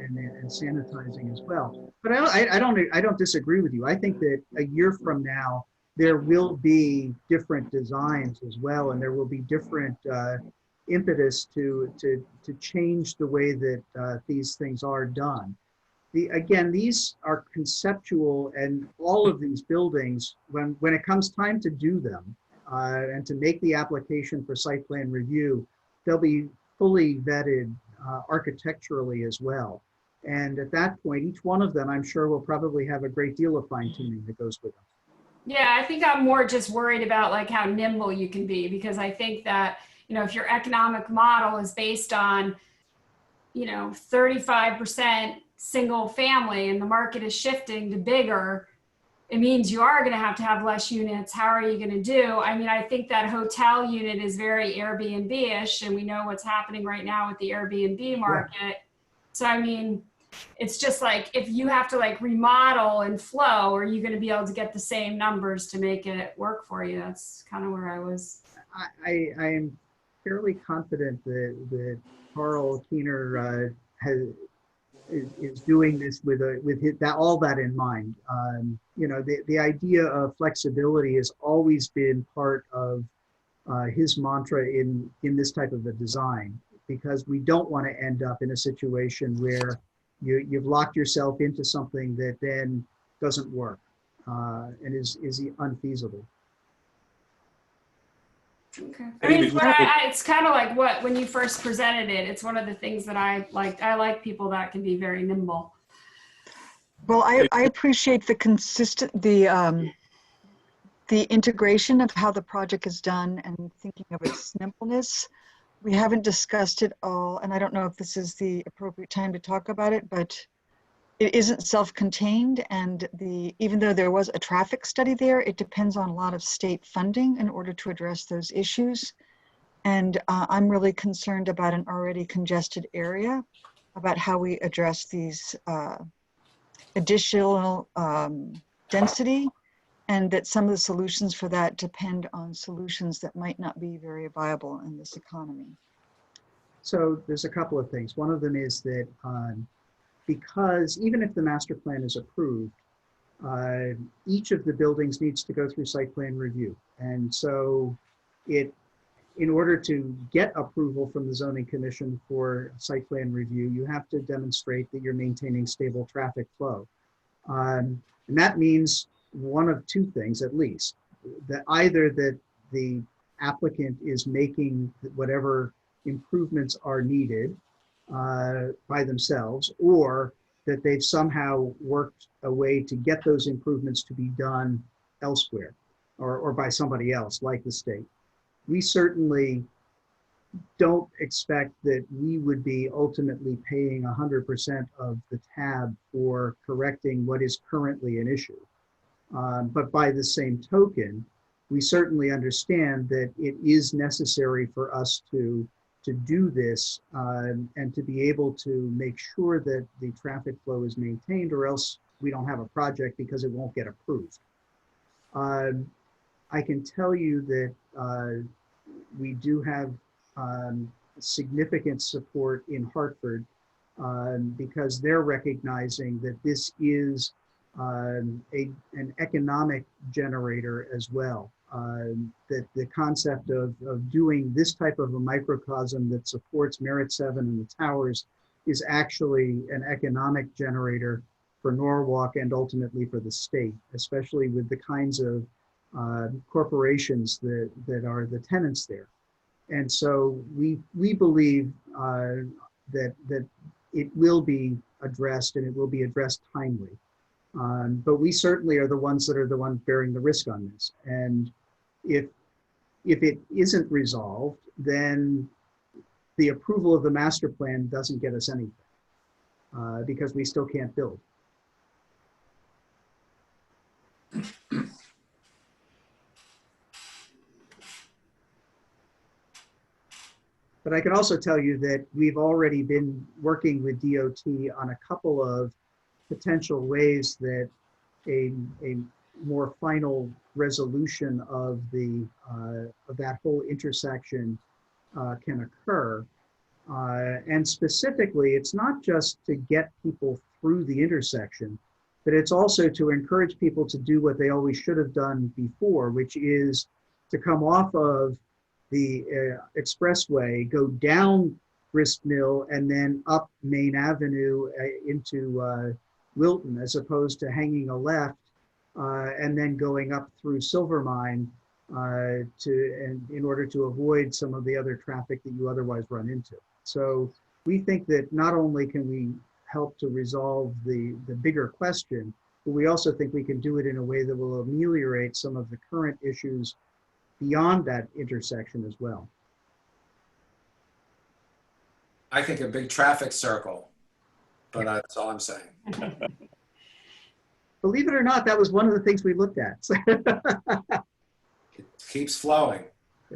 sanitizing as well. But I don't disagree with you. I think that a year from now, there will be different designs as well, and there will be different impetus to change the way that these things are done. Again, these are conceptual, and all of these buildings, when it comes time to do them and to make the application for site plan review, they'll be fully vetted architecturally as well. And at that point, each one of them, I'm sure, will probably have a great deal of fine tuning that goes with them.
Yeah, I think I'm more just worried about like how nimble you can be, because I think that, you know, if your economic model is based on, you know, 35% single family and the market is shifting to bigger, it means you are going to have less units. How are you going to do? I mean, I think that hotel unit is very Airbnb-ish, and we know what's happening right now with the Airbnb market. Yeah. So, I mean, it's just like, if you have to like remodel and flow, are you going to be able to get the same numbers to make it work for you? That's kind of where I was.
I am fairly confident that Carl Keener is doing this with all that in mind. You know, the idea of flexibility has always been part of his mantra in this type of a design, because we don't want to end up in a situation where you've locked yourself into something that then doesn't work and is unfeasible.
Okay. I mean, it's kind of like when you first presented it, it's one of the things that I like. I like people that can be very nimble.
Well, I appreciate the integration of how the project is done and thinking of its nimbleness. We haven't discussed it all, and I don't know if this is the appropriate time to talk about it, but it isn't self-contained, and even though there was a traffic study there, it depends on a lot of state funding in order to address those issues. And I'm really concerned about an already congested area, about how we address these additional density, and that some of the solutions for that depend on solutions that might not be very viable in this economy.
So there's a couple of things. One of them is that because even if the master plan is approved, each of the buildings needs to go through site plan review. And so in order to get approval from the zoning commission for site plan review, you have to demonstrate that you're maintaining stable traffic flow. And that means one of two things at least, that either that the applicant is making whatever improvements are needed by themselves, or that they've somehow worked a way to get those improvements to be done elsewhere or by somebody else like the state. We certainly don't expect that we would be ultimately paying 100% of the tab for correcting what is currently an issue. But by the same token, we certainly understand that it is necessary for us to do this and to be able to make sure that the traffic flow is maintained, or else we don't have a project because it won't get approved. I can tell you that we do have significant support in Hartford because they're recognizing that this is an economic generator as well. That the concept of doing this type of a microcosm that supports Merit 7 and the towers is actually an economic generator for Norwalk and ultimately for the state, especially with the kinds of corporations that are the tenants there. And so we believe that it will be addressed, and it will be addressed timely. But we certainly are the ones bearing the risk on this. And if it isn't resolved, then the approval of the master plan doesn't get us anything because we still can't build. But I can also tell you that we've already been working with DOT on a couple of potential ways that a more final resolution of that whole intersection can occur. And specifically, it's not just to get people through the intersection, but it's also to encourage people to do what they always should have done before, which is to come off of the expressway, go down Grist Mill, and then up Main Avenue into Wilton, as opposed to hanging a left and then going up through Silvermine in order to avoid some of the other traffic that you otherwise run into. So we think that not only can we help to resolve the bigger question, but we also think we can do it in a way that will ameliorate some of the current issues beyond that intersection as well.
I think a big traffic circle, but that's all I'm saying.
Believe it or not, that was one of the things we looked at.
It keeps flowing.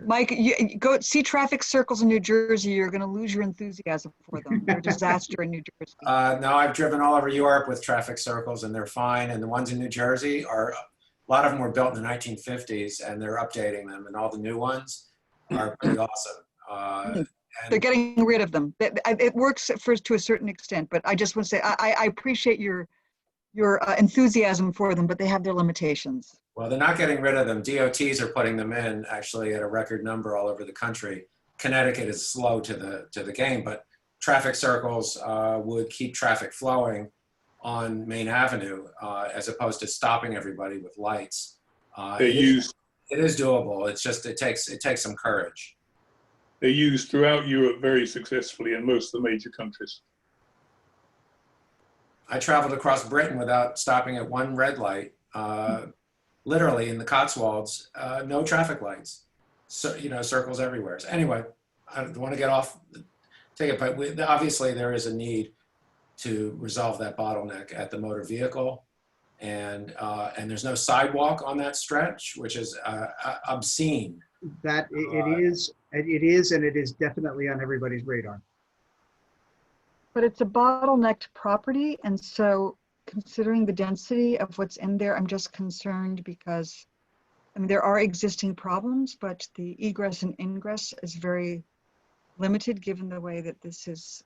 Mike, you go see traffic circles in New Jersey, you're going to lose your enthusiasm for them. They're a disaster in New Jersey.
No, I've driven all over Europe with traffic circles and they're fine. And the ones in New Jersey a lot of them were built in the 1950s and they're updating them, and all the new ones are pretty awesome.
They're getting rid of them. It works to a certain extent, but I just want to say I appreciate your enthusiasm for them, but they have their limitations.
Well, they're not getting rid of them. DOTs are putting them in actually at a record number all over the country. Connecticut is slow to the game, but traffic circles would keep traffic flowing on Main Avenue as opposed to stopping everybody with lights. It is doable. It's just it takes some courage.
They're used throughout Europe very successfully in most of the major countries.
I traveled across Britain without stopping at one red light. Literally in the Cotswolds, no traffic lights. So circles everywhere. So anyway, I don't want to get off. Take it, but obviously there is a need to resolve that bottleneck at the motor vehicle, and there's no sidewalk on that stretch, which is obscene.
That it is, and it is definitely on everybody's radar.
But it's a bottlenecked property, and so considering the density of what's in there, I'm just concerned because there are existing problems, but the egress and ingress is very limited given the way that this is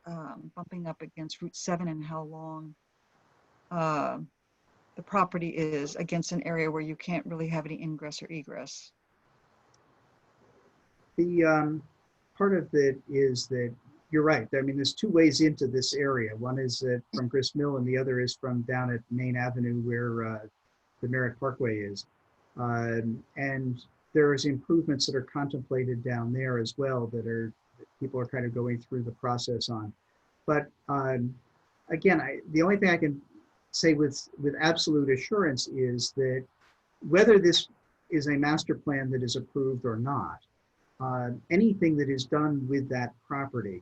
bumping up against Route 7 and how long the property is against an area where you can't really have any ingress or egress.
The part of it is that you're right. I mean, there's two ways into this area. One is from Grist Mill, and the other is from down at Main Avenue where the Merritt Parkway is. And there's improvements that are contemplated down there as well that people are kind of going through the process on. But again, the only thing I can say with absolute assurance is that whether this is a master plan that is approved or not, anything that is done with that property,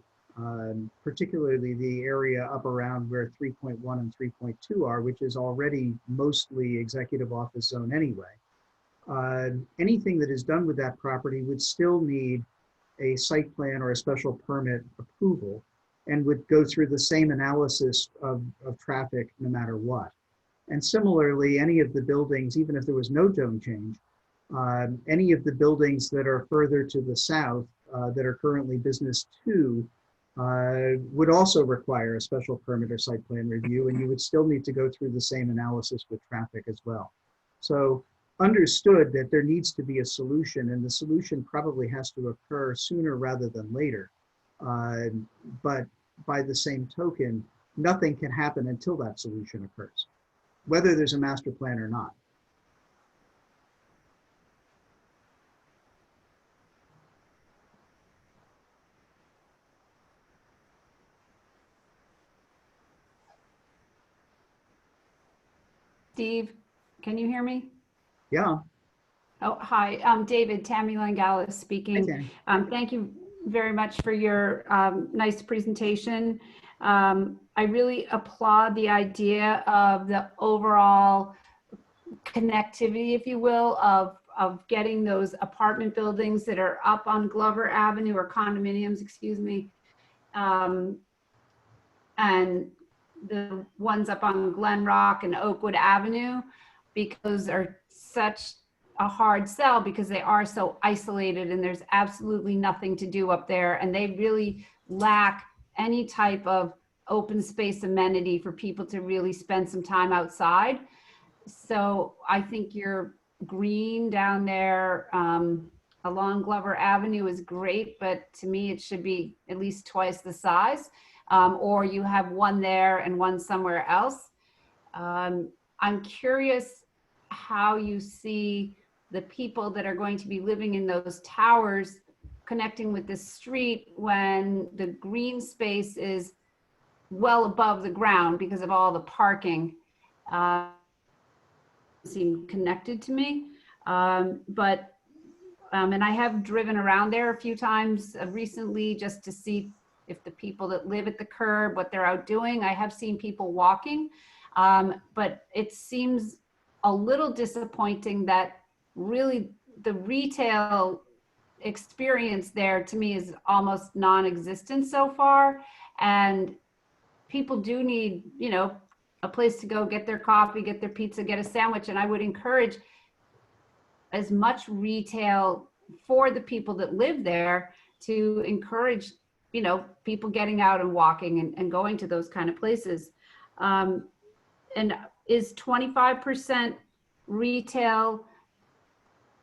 particularly the area up around where 3.1 and 3.2 are, which is already mostly executive office zone anyway, anything that is done with that property would still need a site plan or a special permit approval and would go through the same analysis of traffic no matter what. And similarly, any of the buildings, even if there was no zone change, any of the buildings that are further to the south that are currently business 2 would also require a special permit or site plan review, and you would still need to go through the same analysis with traffic as well. So understood that there needs to be a solution, and the solution probably has to occur sooner rather than later. But by the same token, nothing can happen until that solution occurs, whether there's a master plan or not.
Steve, can you hear me?
Yeah.
Oh, hi, David, Tammy Langalis speaking. Thank you very much for your nice presentation. I really applaud the idea of the overall connectivity, if you will, of getting those apartment buildings that are up on Glover Avenue, or condominiums, excuse me, and the ones up on Glen Rock and Oakwood Avenue, because they're such a hard sell because they are so isolated and there's absolutely nothing to do up there, and they really lack any type of open space amenity for people to really spend some time outside. So I think your green down there along Glover Avenue is great, but to me it should be at least twice the size, or you have one there and one somewhere else. I'm curious how you see the people that are going to be living in those towers connecting with the street when the green space is well above the ground because of all the parking. Seem connected to me, and I have driven around there a few times recently just to see if the people that live at the curb, what they're out doing. I have seen people walking, but it seems a little disappointing that really the retail experience there to me is almost non-existent so far, and people do need, you know, a place to go get their coffee, get their pizza, get a sandwich, and I would encourage as much retail for the people that live there to encourage, you know, people getting out and walking and going to those kind of places. And is 25% retail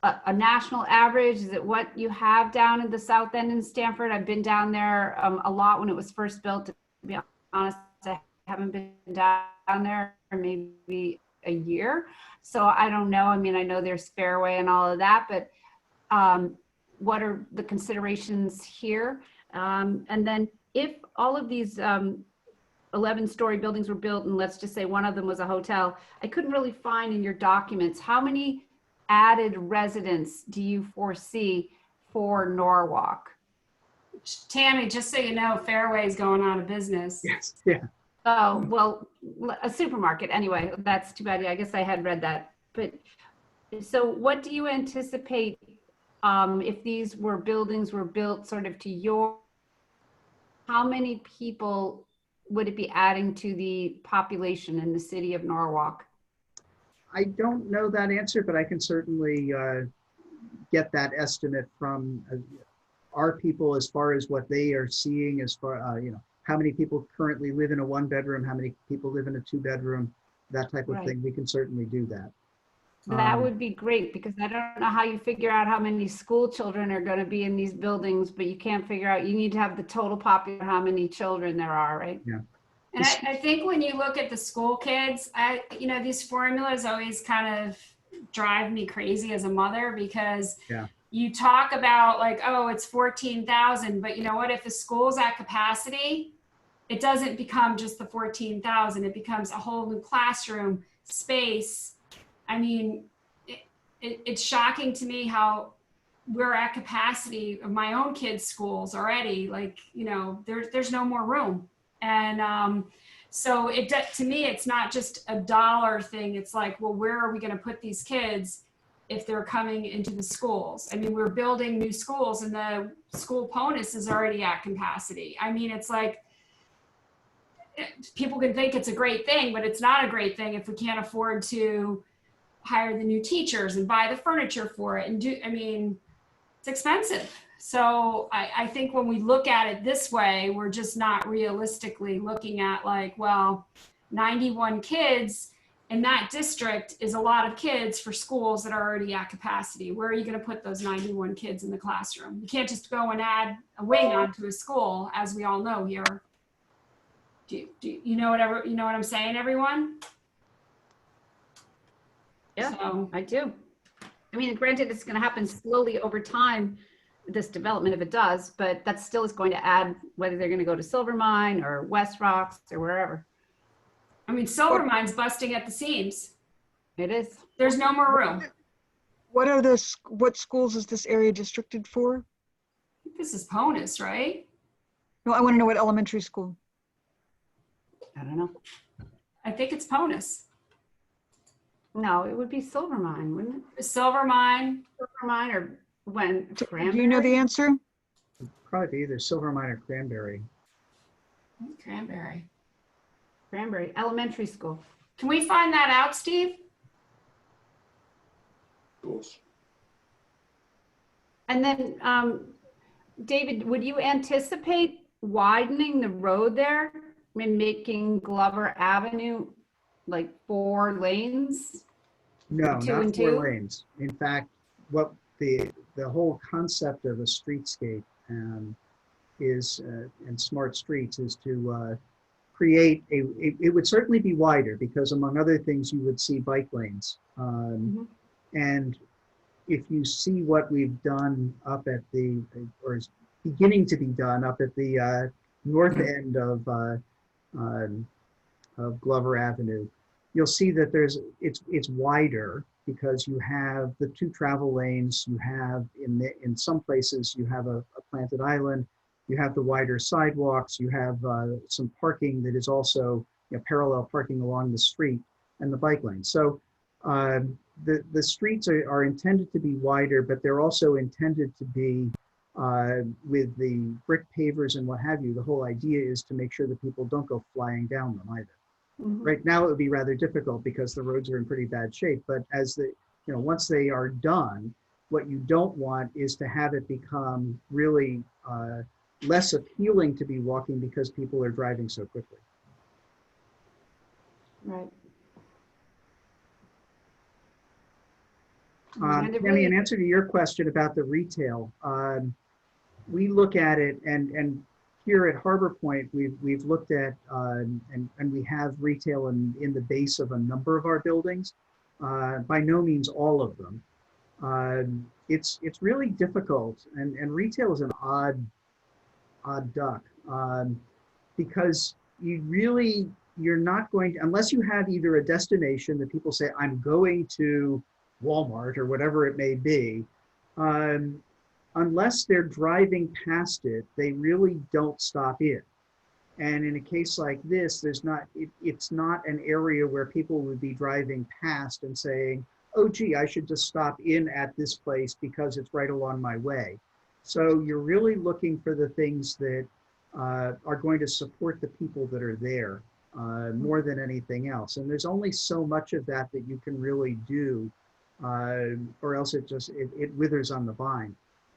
a national average? Is it what you have down in the South End in Stamford? I've been down there a lot when it was first built. To be honest, I haven't been down there for maybe a year. So I don't know. I mean, I know there's Fairway and all of that, but what are the considerations here? And then if all of these 11-story buildings were built, and let's just say one of them was a hotel, I couldn't really find in your documents, how many added residents do you foresee for Norwalk?
Tammy, just so you know, Fairway is going out of business.
Yes. Yeah.
Oh, well, a supermarket anyway. That's too bad. I guess I had read that. But so what do you anticipate if these buildings were built sort of to your, how many people would it be adding to the population in the city of Norwalk?
I don't know that answer, but I can certainly get that estimate from our people as far as what they are seeing, as far, you know, how many people currently live in a 1-bedroom, how many people live in a 2-bedroom, that type of thing. We can certainly do that.
That would be great, because I don't know how you figure out how many school children are going to be in these buildings, but you can't figure out, you need to have the total population, how many children there are, right?
Yeah.
And I think when you look at the school kids, these formulas always kind of drive me crazy as a mother, because
Yeah.
you talk about like, oh, it's 14,000, but you know what, if the school's at capacity, it doesn't become just the 14,000, it becomes a whole new classroom space. I mean, it's shocking to me how we're at capacity of my own kids' schools already. Like, there's no more room. And so to me, it's not just a dollar thing. It's like, well, where are we going to put these kids if they're coming into the schools? I mean, we're building new schools, and the school PONUS is already at capacity. I mean, it's like, people can think it's a great thing, but it's not a great thing if we can't afford to hire the new teachers and buy the furniture for it. And it's expensive. So I think when we look at it this way, we're just not realistically looking at like, well, 91 kids in that district is a lot of kids for schools that are already at capacity. Where are you going to put those 91 kids in the classroom? You can't just go and add a wing onto a school, as we all know here. Do you know what I'm saying, everyone?
Yeah,
So,
I do. I mean, granted, it's going to happen slowly over time, this development, if it does, but that still is going to add, whether they're going to go to Silvermine or West Rocks or wherever.
I mean, Silvermine's busting at the seams.
It is.
There's no more room.
What schools is this area districted for?
This is PONUS, right?
No, I want to know what elementary school.
I don't know.
I think it's PONUS.
No, it would be Silvermine, wouldn't it?
Silvermine.
Silvermine or when?
Do you know the answer?
Probably be either Silvermine or Cranberry.
Cranberry Elementary School.
Can we find that out, Steve?
And then, David, would you anticipate widening the road there and making Glover Avenue like 4 lanes?
No,
2
not
and
4
2?
lanes. In fact, what the whole concept of a streetscape is and smart streets is to create it would certainly be wider, because among other things you would see bike lanes. And if you see what we've done up at or is beginning to be done up at the north end of Glover Avenue, you'll see that it's wider, because you have the 2 travel lanes. You have in some places you have a planted island. You have the wider sidewalks. You have some parking that is also parallel parking along the street, and the bike lane. So the streets are intended to be wider, but they're also intended to be with the brick pavers and what have you. The whole idea is to make sure that people don't go flying down them either. Right now it would be rather difficult because the roads are in pretty bad shape, but once they are done, what you don't want is to have it become really less appealing to be walking because people are driving so quickly.
Right.
Tammy, in answer to your question about the retail, we look at it, and here at Harbor Point, we've looked at and we have retail in the base of a number of our buildings. By no means all of them. It's really difficult, and retail is an odd duck, because you're not going to, unless you have either a destination that people say, I'm going to Walmart or whatever it may be, unless they're driving past it, they really don't stop in. And in a case like this, it's not an area where people would be driving past and saying, oh gee, I should just stop in at this place because it's right along my way. So you're really looking for the things that are going to support the people that are there more than anything else. And there's only so much of that you can really do, or else it withers on the vine.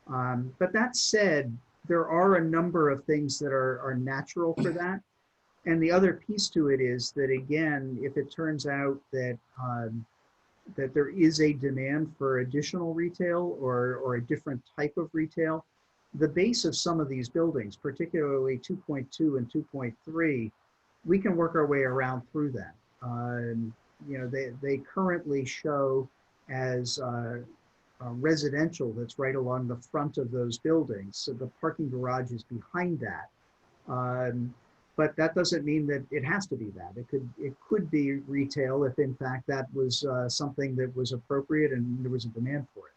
But that said, there are a number of things that are natural for that. And the other piece to it is that, again, if it turns out that that there is a demand for additional retail or a different type of retail. The base of some of these buildings, particularly 2.2 and 2.3, we can work our way around through that. You know, they currently show as residential that's right along the front of those buildings. So the parking garage is behind that. But that doesn't mean that it has to be that. It could be retail if in fact that was something that was appropriate and there was a demand for it.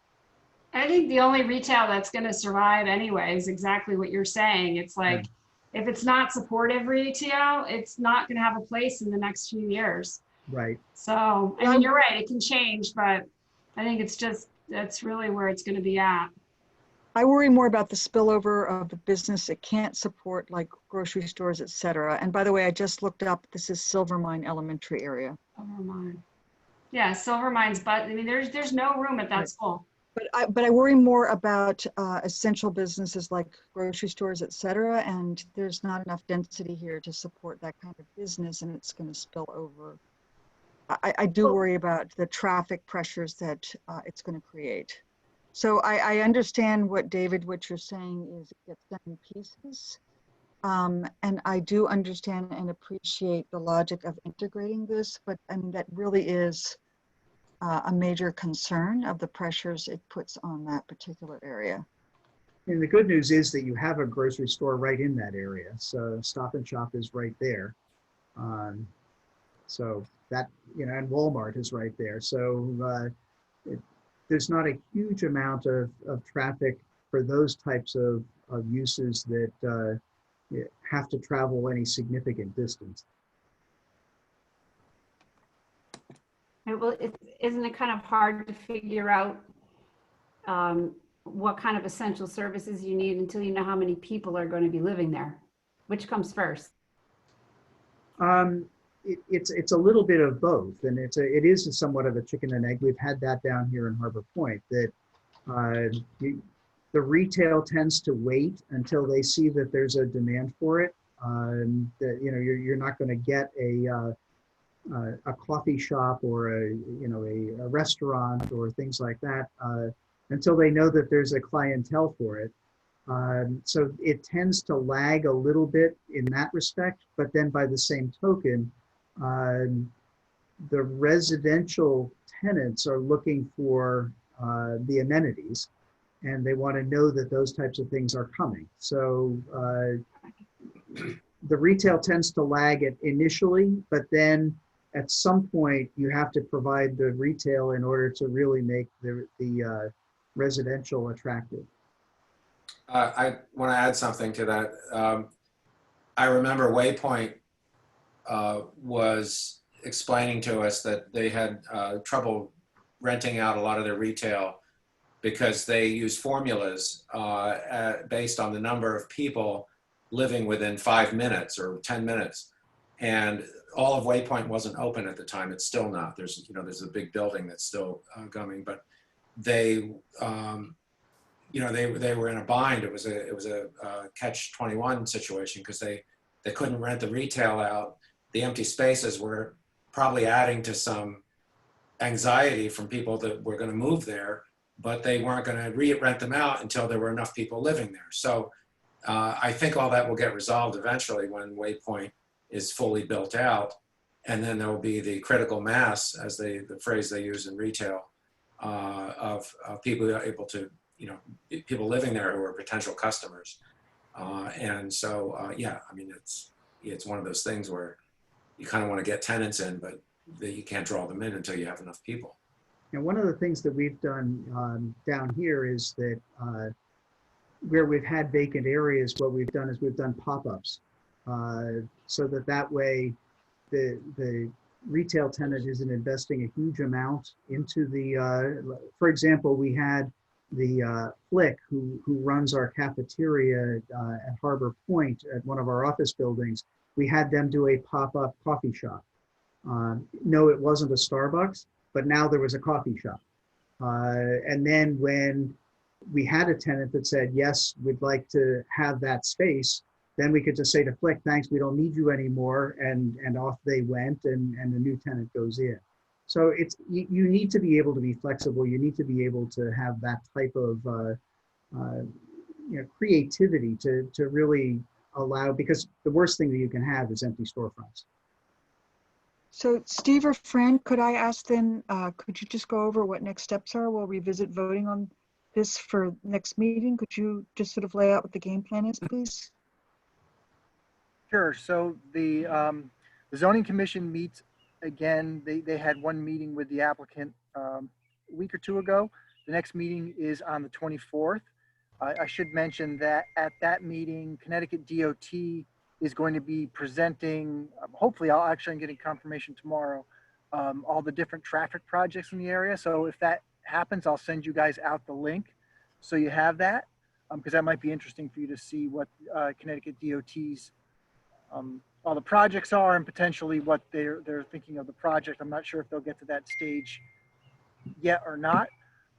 I think the only retail that's going to survive anyway is exactly what you're saying. It's like, if it's not supportive retail, it's not going to have a place in the next few years.
Right.
So, I mean, you're right, it can change, but I think it's just, that's really where it's going to be at.
I worry more about the spillover of the business it can't support, like grocery stores, et cetera. And by the way, I just looked up, this is Silvermine Elementary area.
Silvermine. Yeah, Silvermine's, but I mean, there's no room at that school.
But I worry more about essential businesses like grocery stores, et cetera. And there's not enough density here to support that kind of business, and it's going to spill over. I do worry about the traffic pressures that it's going to create. So I understand what you're saying is it gets done in pieces. And I do understand and appreciate the logic of integrating this, but I mean, that really is a major concern of the pressures it puts on that particular area.
And the good news is that you have a grocery store right in that area. So Stop and Shop is right there. So that, you know, and Walmart is right there. So there's not a huge amount of traffic for those types of uses that have to travel any significant distance.
Well, isn't it kind of hard to figure out what kind of essential services you need until you know how many people are going to be living there? Which comes first?
It's a little bit of both, and it is somewhat of a chicken and egg. We've had that down here in Harbor Point, that the retail tends to wait until they see that there's a demand for it. That, you know, you're not going to get a coffee shop or a restaurant or things like that until they know that there's a clientele for it. So it tends to lag a little bit in that respect, but then by the same token, the residential tenants are looking for the amenities, and they want to know that those types of things are coming. So the retail tends to lag it initially, but then at some point you have to provide the retail in order to really make the residential attractive.
I want to add something to that. I remember Waypoint was explaining to us that they had trouble renting out a lot of their retail because they use formulas based on the number of people living within 5 minutes or 10 minutes. And all of Waypoint wasn't open at the time. It's still not. There's a big building that's still coming, but they, they were in a bind. It was a catch-21 situation because they couldn't rent the retail out. The empty spaces were probably adding to some anxiety from people that were going to move there, but they weren't going to rent them out until there were enough people living there. So I think all that will get resolved eventually when Waypoint is fully built out, and then there will be the critical mass, as the phrase they use in retail, of people who are able to, people living there who are potential customers. And so, yeah, I mean, it's one of those things where you kind of want to get tenants in, but you can't draw them in until you have enough people.
And one of the things that we've done down here is that where we've had vacant areas, what we've done is we've done pop-ups so that way the retail tenant isn't investing a huge amount into the, for example, we had the Flick who runs our cafeteria at Harbor Point at one of our office buildings. We had them do a pop-up coffee shop. No, it wasn't a Starbucks, but now there was a coffee shop. And then when we had a tenant that said, yes, we'd like to have that space, then we could just say to Flick, thanks, we don't need you anymore. And off they went, and the new tenant goes in. So it's, you need to be able to be flexible. You need to be able to have that type of creativity to really allow, because the worst thing that you can have is empty storefronts.
So Steve or Fran, could I ask then, could you just go over what next steps are? We'll revisit voting on this for next meeting. Could you just sort of lay out what the game plan is, please?
Sure. So the zoning commission meets again. They had one meeting with the applicant a week or two ago. The next meeting is on the 24th. I should mention that at that meeting, Connecticut DOT is going to be presenting, hopefully I'm getting confirmation tomorrow, all the different traffic projects in the area. So if that happens, I'll send you guys out the link so you have that, because that might be interesting for you to see what Connecticut DOT's all the projects are and potentially what they're thinking of the project. I'm not sure if they'll get to that stage yet or not.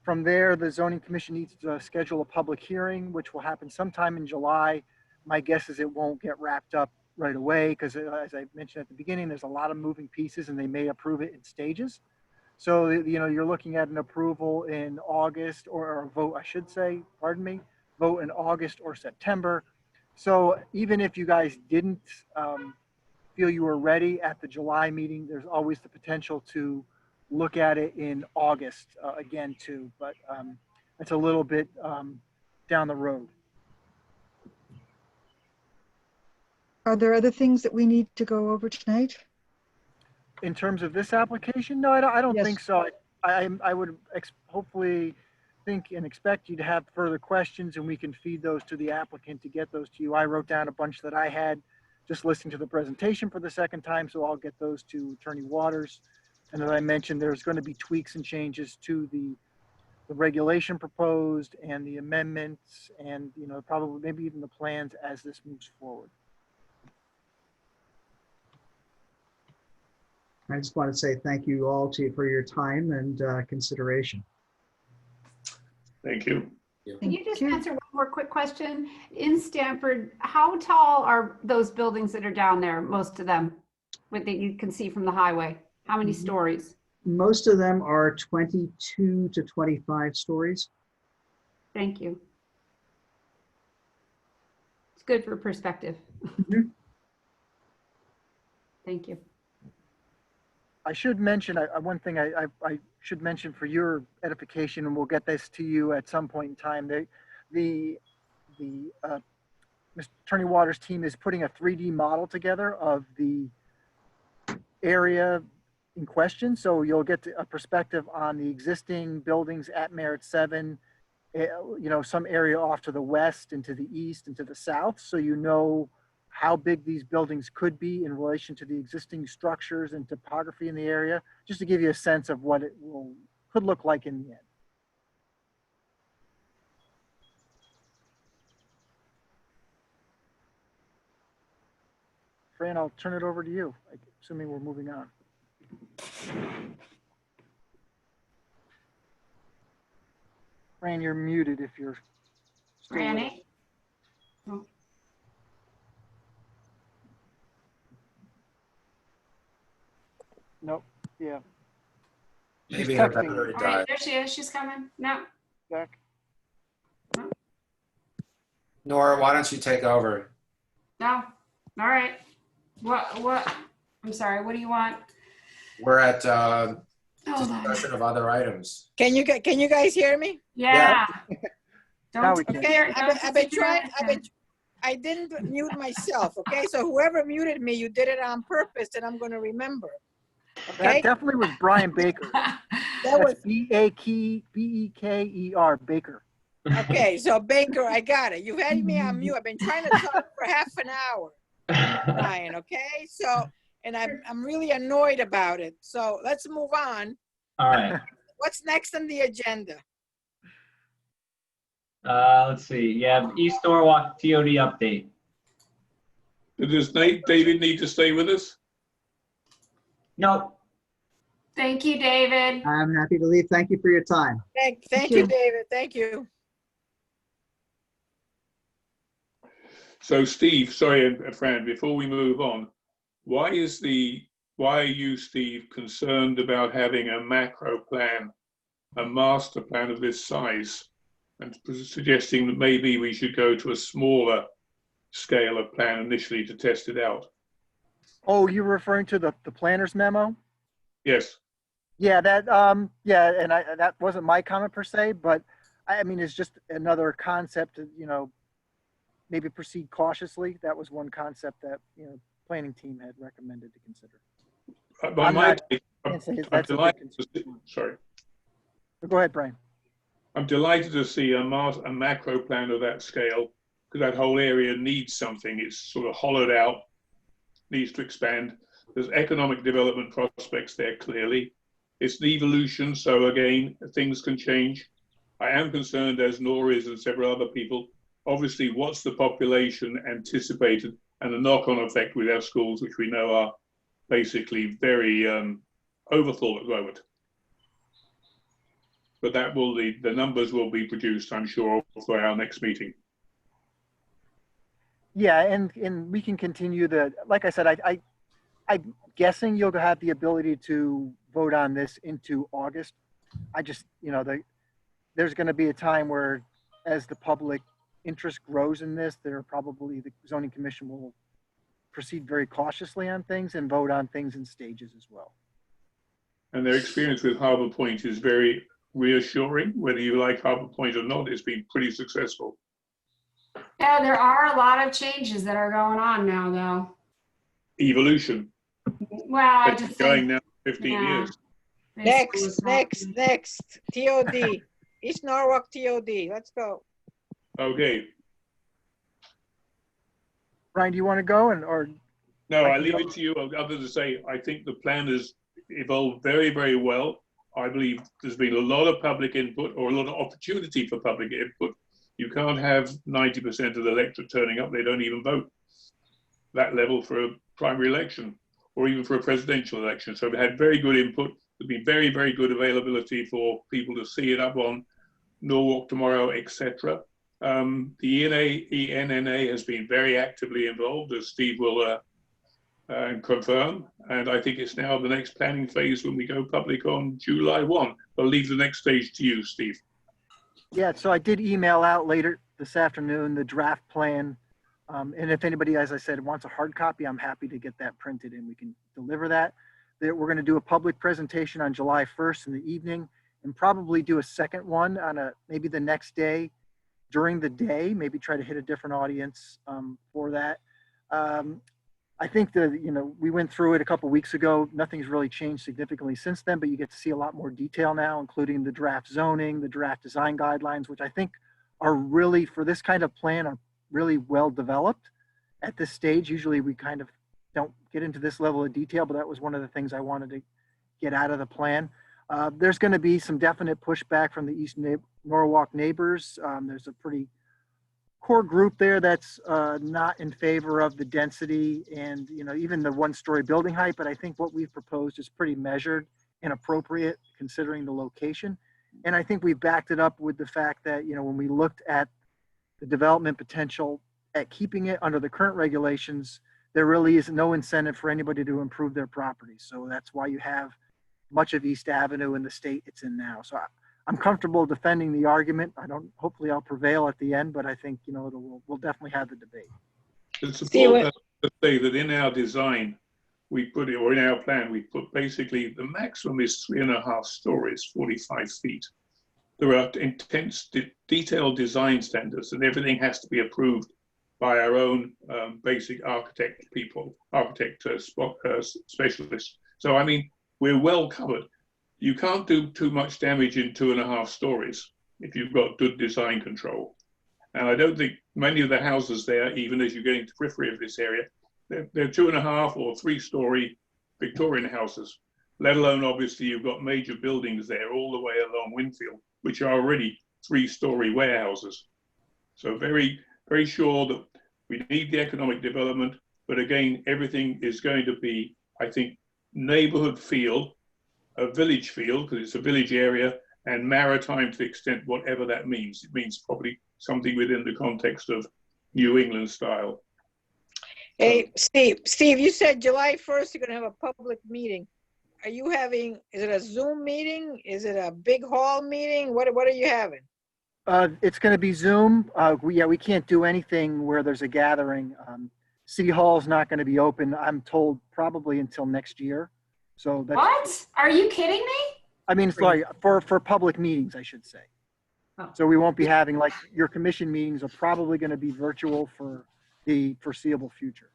From there, the zoning commission needs to schedule a public hearing, which will happen sometime in July. My guess is it won't get wrapped up right away because, as I mentioned at the beginning, there's a lot of moving pieces and they may approve it in stages. So, you're looking at an approval in August, or a vote, I should say, pardon me, vote in August or September. So even if you guys didn't feel you were ready at the July meeting, there's always the potential to look at it in August again too, but it's a little bit down the road.
Are there other things that we need to go over tonight?
In terms of this application? No, I don't
Yes.
think so. I would hopefully think and expect you to have further questions and we can feed those to the applicant to get those to you. I wrote down a bunch that I had just listening to the presentation for the second time, so I'll get those to Attorney Waters. And as I mentioned, there's going to be tweaks and changes to the regulation proposed and the amendments and, probably maybe even the plans as this moves forward.
I just want to say thank you all for your time and consideration.
Thank you.
Can you just answer one more quick question? In Stanford, how tall are those buildings that are down there, most of them, that you can see from the highway? How many stories?
Most of them are 22 to 25 stories.
Thank you. It's good for perspective.
Mm-hmm.
Thank you.
I should mention one thing I should mention for your edification, and we'll get this to you at some point in time. The Mr. Attorney Waters team is putting a 3D model together of the area in question. So you'll get a perspective on the existing buildings at Merit 7, some area off to the west and to the east and to the south. So how big these buildings could be in relation to the existing structures and topography in the area, just to give you a sense of what it could look like in the end. Fran, I'll turn it over to you, assuming we're moving on. Fran, you're muted if you're still with us.
Franny? Oh.
Nope. Yeah.
Maybe
She's
her
texting.
battery
All right,
died.
there she is. She's coming. No.
Back.
Nora, why don't you take over?
No. All right. What? I'm sorry. What do you want?
We're at
Hold on.
discussion of other items.
Can you guys hear me?
Yeah.
Now we
Don't
can.
Okay,
don't
I've been
sit there
trying,
and-
I didn't mute myself, okay? So whoever muted me, you did it on purpose and I'm gonna remember.
That
Okay?
definitely was Brian Baker.
That
That's
was,
B-A-K-E-R, Baker.
okay, so Baker, I got it. You had me on mute. I've been trying to talk for half an hour, Brian, okay? So, and I'm really annoyed about it. So let's move on.
All right.
What's next on the agenda?
Let's see. You have East Norwalk TOD update.
Does David need to stay with us?
Nope.
Thank you, David.
I'm happy to leave. Thank you for your time.
Thank you, David. Thank you.
So Steve, sorry, Fran, before we move on, why is the why are you, Steve, concerned about having a macro plan, a master plan of this size, and suggesting that maybe we should go to a smaller scale of plan initially to test it out?
Oh, you're referring to the planner's memo?
Yes.
Yeah, that yeah, and that wasn't my comment per se, but I mean it's just another concept to, maybe proceed cautiously. That was one concept that, planning team had recommended to consider.
By my take, I'm
delighted
to see, sorry.
Go ahead, Brian.
I'm delighted to see a macro plan of that scale, because that whole area needs something. It's sort of hollowed out, needs to expand. There's economic development prospects there, clearly. It's an evolution, so again, things can change. I am concerned, as Nora is and several other people, obviously what's the population anticipated and the knock-on effect with our schools, which we know are basically very overfull at the moment. But that will, the numbers will be produced, I'm sure, for our next meeting.
Yeah, and we can continue like I said, I'm guessing you'll have the ability to vote on this into August. I just, there's going to be a time where, as the public interest grows in this, the zoning commission will proceed very cautiously on things and vote on things in stages as well.
And their experience with Harbour Point is very reassuring. Whether you like Harbour Point or not, it's been pretty successful.
Yeah, there are a lot of changes that are going on now, though.
Evolution.
Well, I
It's
just
going
think,
now 15 years.
Next, TOD. East Norwalk TOD. Let's go.
Okay.
Brian, do you want to go or?
No, I leave it to you. Other than to say, I think the plan has evolved very, very well. I believe there's been a lot of public input, or a lot of opportunity for public input. You can't have 90% of the electorate turning up. They don't even vote that level for a primary election or even for a presidential election. So we had very good input. There's been very, very good availability for people to see it up on Norwalk Tomorrow, etc. The ENNA has been very actively involved, as Steve will confirm. And I think it's now the next planning phase when we go public on July 1. I'll leave the next stage to you, Steve.
Yeah, so I did email out later this afternoon the draft plan. And if anybody, as I said, wants a hard copy, I'm happy to get that printed and we can deliver that. We're going to do a public presentation on July 1st in the evening and probably do a second one on maybe the next day during the day, maybe try to hit a different audience for that. I think we went through it a couple weeks ago. Nothing's really changed significantly since then, but you get to see a lot more detail now, including the draft zoning, the draft design guidelines, which I think are really, for this kind of plan, are really well developed at this stage. Usually we kind of don't get into this level of detail, but that was one of the things I wanted to get out of the plan. There's going to be some definite pushback from the East Norwalk neighbors. There's a pretty core group there that's not in favor of the density and even the one-story building height, but I think what we've proposed is pretty measured and appropriate considering the location. And I think we've backed it up with the fact that when we looked at the development potential at keeping it under the current regulations, there really is no incentive for anybody to improve their property. So that's why you have much of East Avenue in the state it's in now. So I'm comfortable defending the argument. Hopefully I'll prevail at the end, but I think, we'll definitely have the debate.
To support that, to say that in our design, or in our plan, we put basically the maximum is 3.5 stories, 45 feet. There are intense detailed design standards and everything has to be approved by our own basic specialists. So, I mean, we're well covered. You can't do too much damage in 2.5 stories if you've got good design control. And I don't think many of the houses there, even as you get into the periphery of this area, they're 2.5 or 3-story Victorian houses, let alone obviously you've got major buildings there all the way along Winfield, which are already 3-story warehouses. So very, very sure that we need the economic development, but again, everything is going to be, I think, neighborhood feel, a village feel, because it's a village area, and maritime to the extent whatever that means. It means probably something within the context of New England style.
Hey, Steve, you said July 1st, you're gonna have a public meeting. Are you having, is it a Zoom meeting? Is it a big hall meeting? What are you having?
It's going to be Zoom. We can't do anything where there's a gathering. City Hall is not going to be open, I'm told, probably until next year. So that's,
What? Are you kidding me?
I mean, sorry, for public meetings, I should say.
Oh.
So we won't be having, like, your commission meetings are probably going to be virtual for the foreseeable future.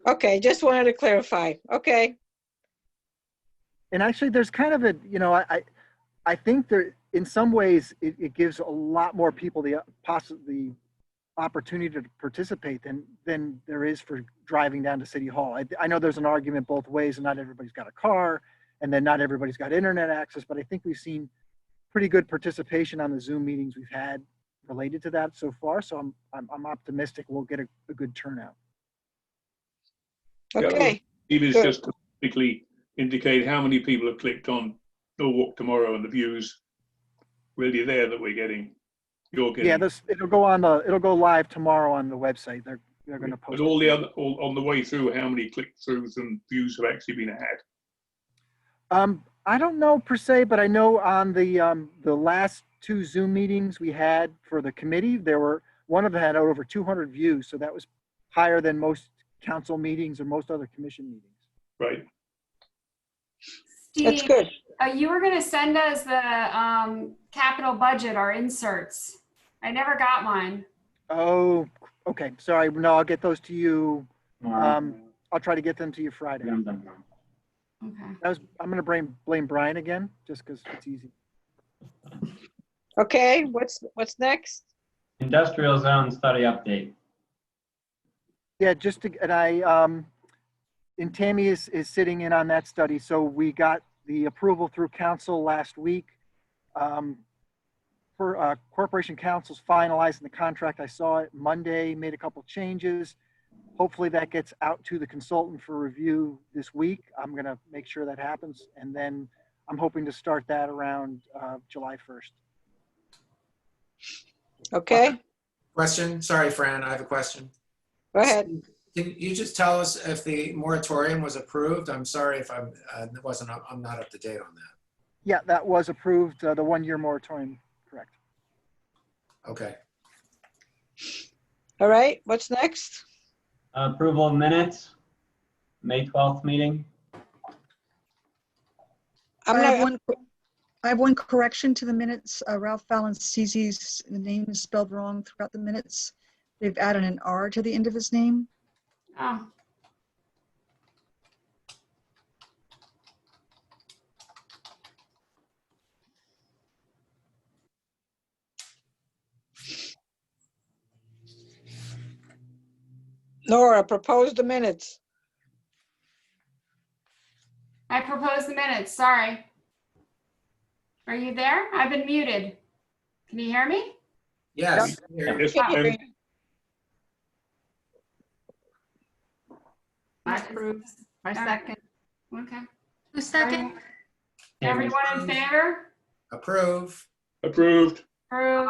Okay, just wanted to clarify. Okay.
And actually, there's kind of a, you know, I think there, in some ways, it gives a lot more people the opportunity to participate than there is for driving down to City Hall. I know there's an argument both ways, and not everybody's got a car, and then not everybody's got internet access, but I think we've seen pretty good participation on the Zoom meetings we've had related to that so far. So I'm optimistic we'll get a good turnout.
Okay.
Steve is
Good.
just to quickly indicate how many people have clicked on Norwalk Tomorrow and the views really there that we're getting. You're getting.
Yeah, it'll go live tomorrow on the website. They're going to post.
But all the other, on the way through, how many click-throughs and views have actually been had?
I don't know per se, but I know on the last 2 Zoom meetings we had for the committee, one of them had over 200 views, so that was higher than most council meetings or most other commission meetings.
Right.
Steve,
That's good.
You were going to send us the capital budget, our inserts. I never got mine.
Oh, okay. Sorry. No, I'll get those to you. I'll try to get them to you Friday.
Okay.
I'm going to blame Brian again, just because it's easy.
Okay, what's next?
Industrial zone study update.
Yeah, and Tammy is sitting in on that study. So we got the approval through council last week. For Corporation Council's finalizing the contract. I saw it Monday, made a couple changes. Hopefully that gets out to the consultant for review this week. I'm going to make sure that happens. And then I'm hoping to start that around July 1st.
Okay,
Question, sorry, Fran, I have a question.
go ahead.
Can you just tell us if the moratorium was approved? I'm sorry if I'm not up to date on that.
Yeah, that was approved, the 1-year moratorium, correct.
Okay.
All right, what's next?
Approval of minutes, May 12th meeting.
I have one correction to the minutes. Ralph Valancizi's name is spelled wrong throughout the minutes. They've added an R to the end of his name.
Oh.
Nora, propose the minutes.
I propose the minutes. Sorry. Are you there? I've been muted. Can you hear me?
Yes.
Yes,
Oh.
and
I approve. I second.
Okay.
Who's second?
Everyone in favor?
Approve.
approved.
Approve.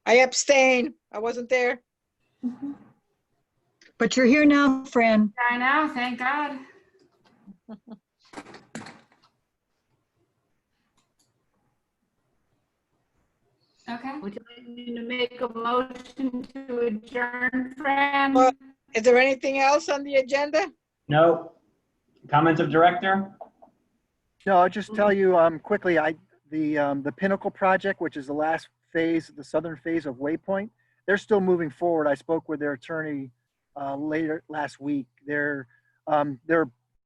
I abstain. I wasn't there.
But you're here now, Fran.
I know, thank God. Okay.
Would you like me to make a motion to adjourn, Fran?
Well, is there anything else on the agenda?
No. Comments of director?
No, I'll just tell you quickly, the Pinnacle project, which is the last phase, the southern phase of Waypoint, they're still moving forward. I spoke with their attorney later last week. Their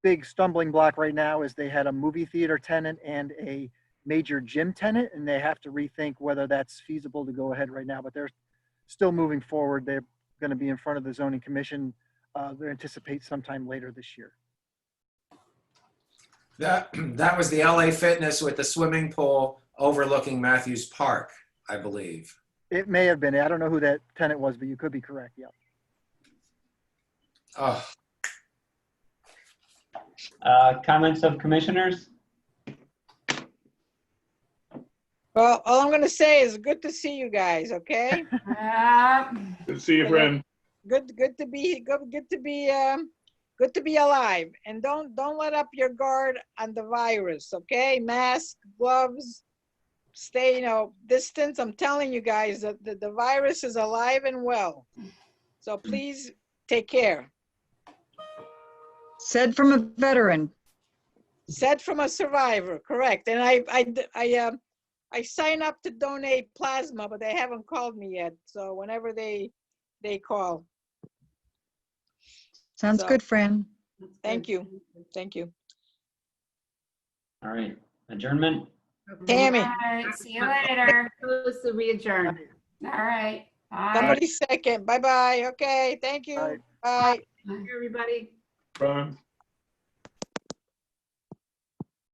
big stumbling block right now is they had a movie theater tenant and a major gym tenant, and they have to rethink whether that's feasible to go ahead right now, but they're still moving forward. They're going to be in front of the zoning commission. They anticipate sometime later this year.
That was the LA Fitness with the swimming pool overlooking Matthews Park, I believe.
It may have been. I don't know who that tenant was, but you could be correct. Yeah.
Oh,
Comments of commissioners?
Well, all I'm going to say is good to see you guys, okay?
Good to see you, friend.
good to be good to be alive. And don't let up your guard on the virus, okay? Mask, gloves, stay, distance. I'm telling you guys that the virus is alive and well. So please take care.
Said from a veteran.
Said from a survivor, correct. And I sign up to donate plasma, but they haven't called me yet. So whenever they call.
Sounds
So,
good, Fran.
Thank you. Thank you.
All right, adjournment.
Tammy.
All right, see you later.
Close the re-adjourn.
All right, bye.
Somebody second. Bye-bye. Okay, thank you.
Bye.
Bye.
Everybody.
Bye.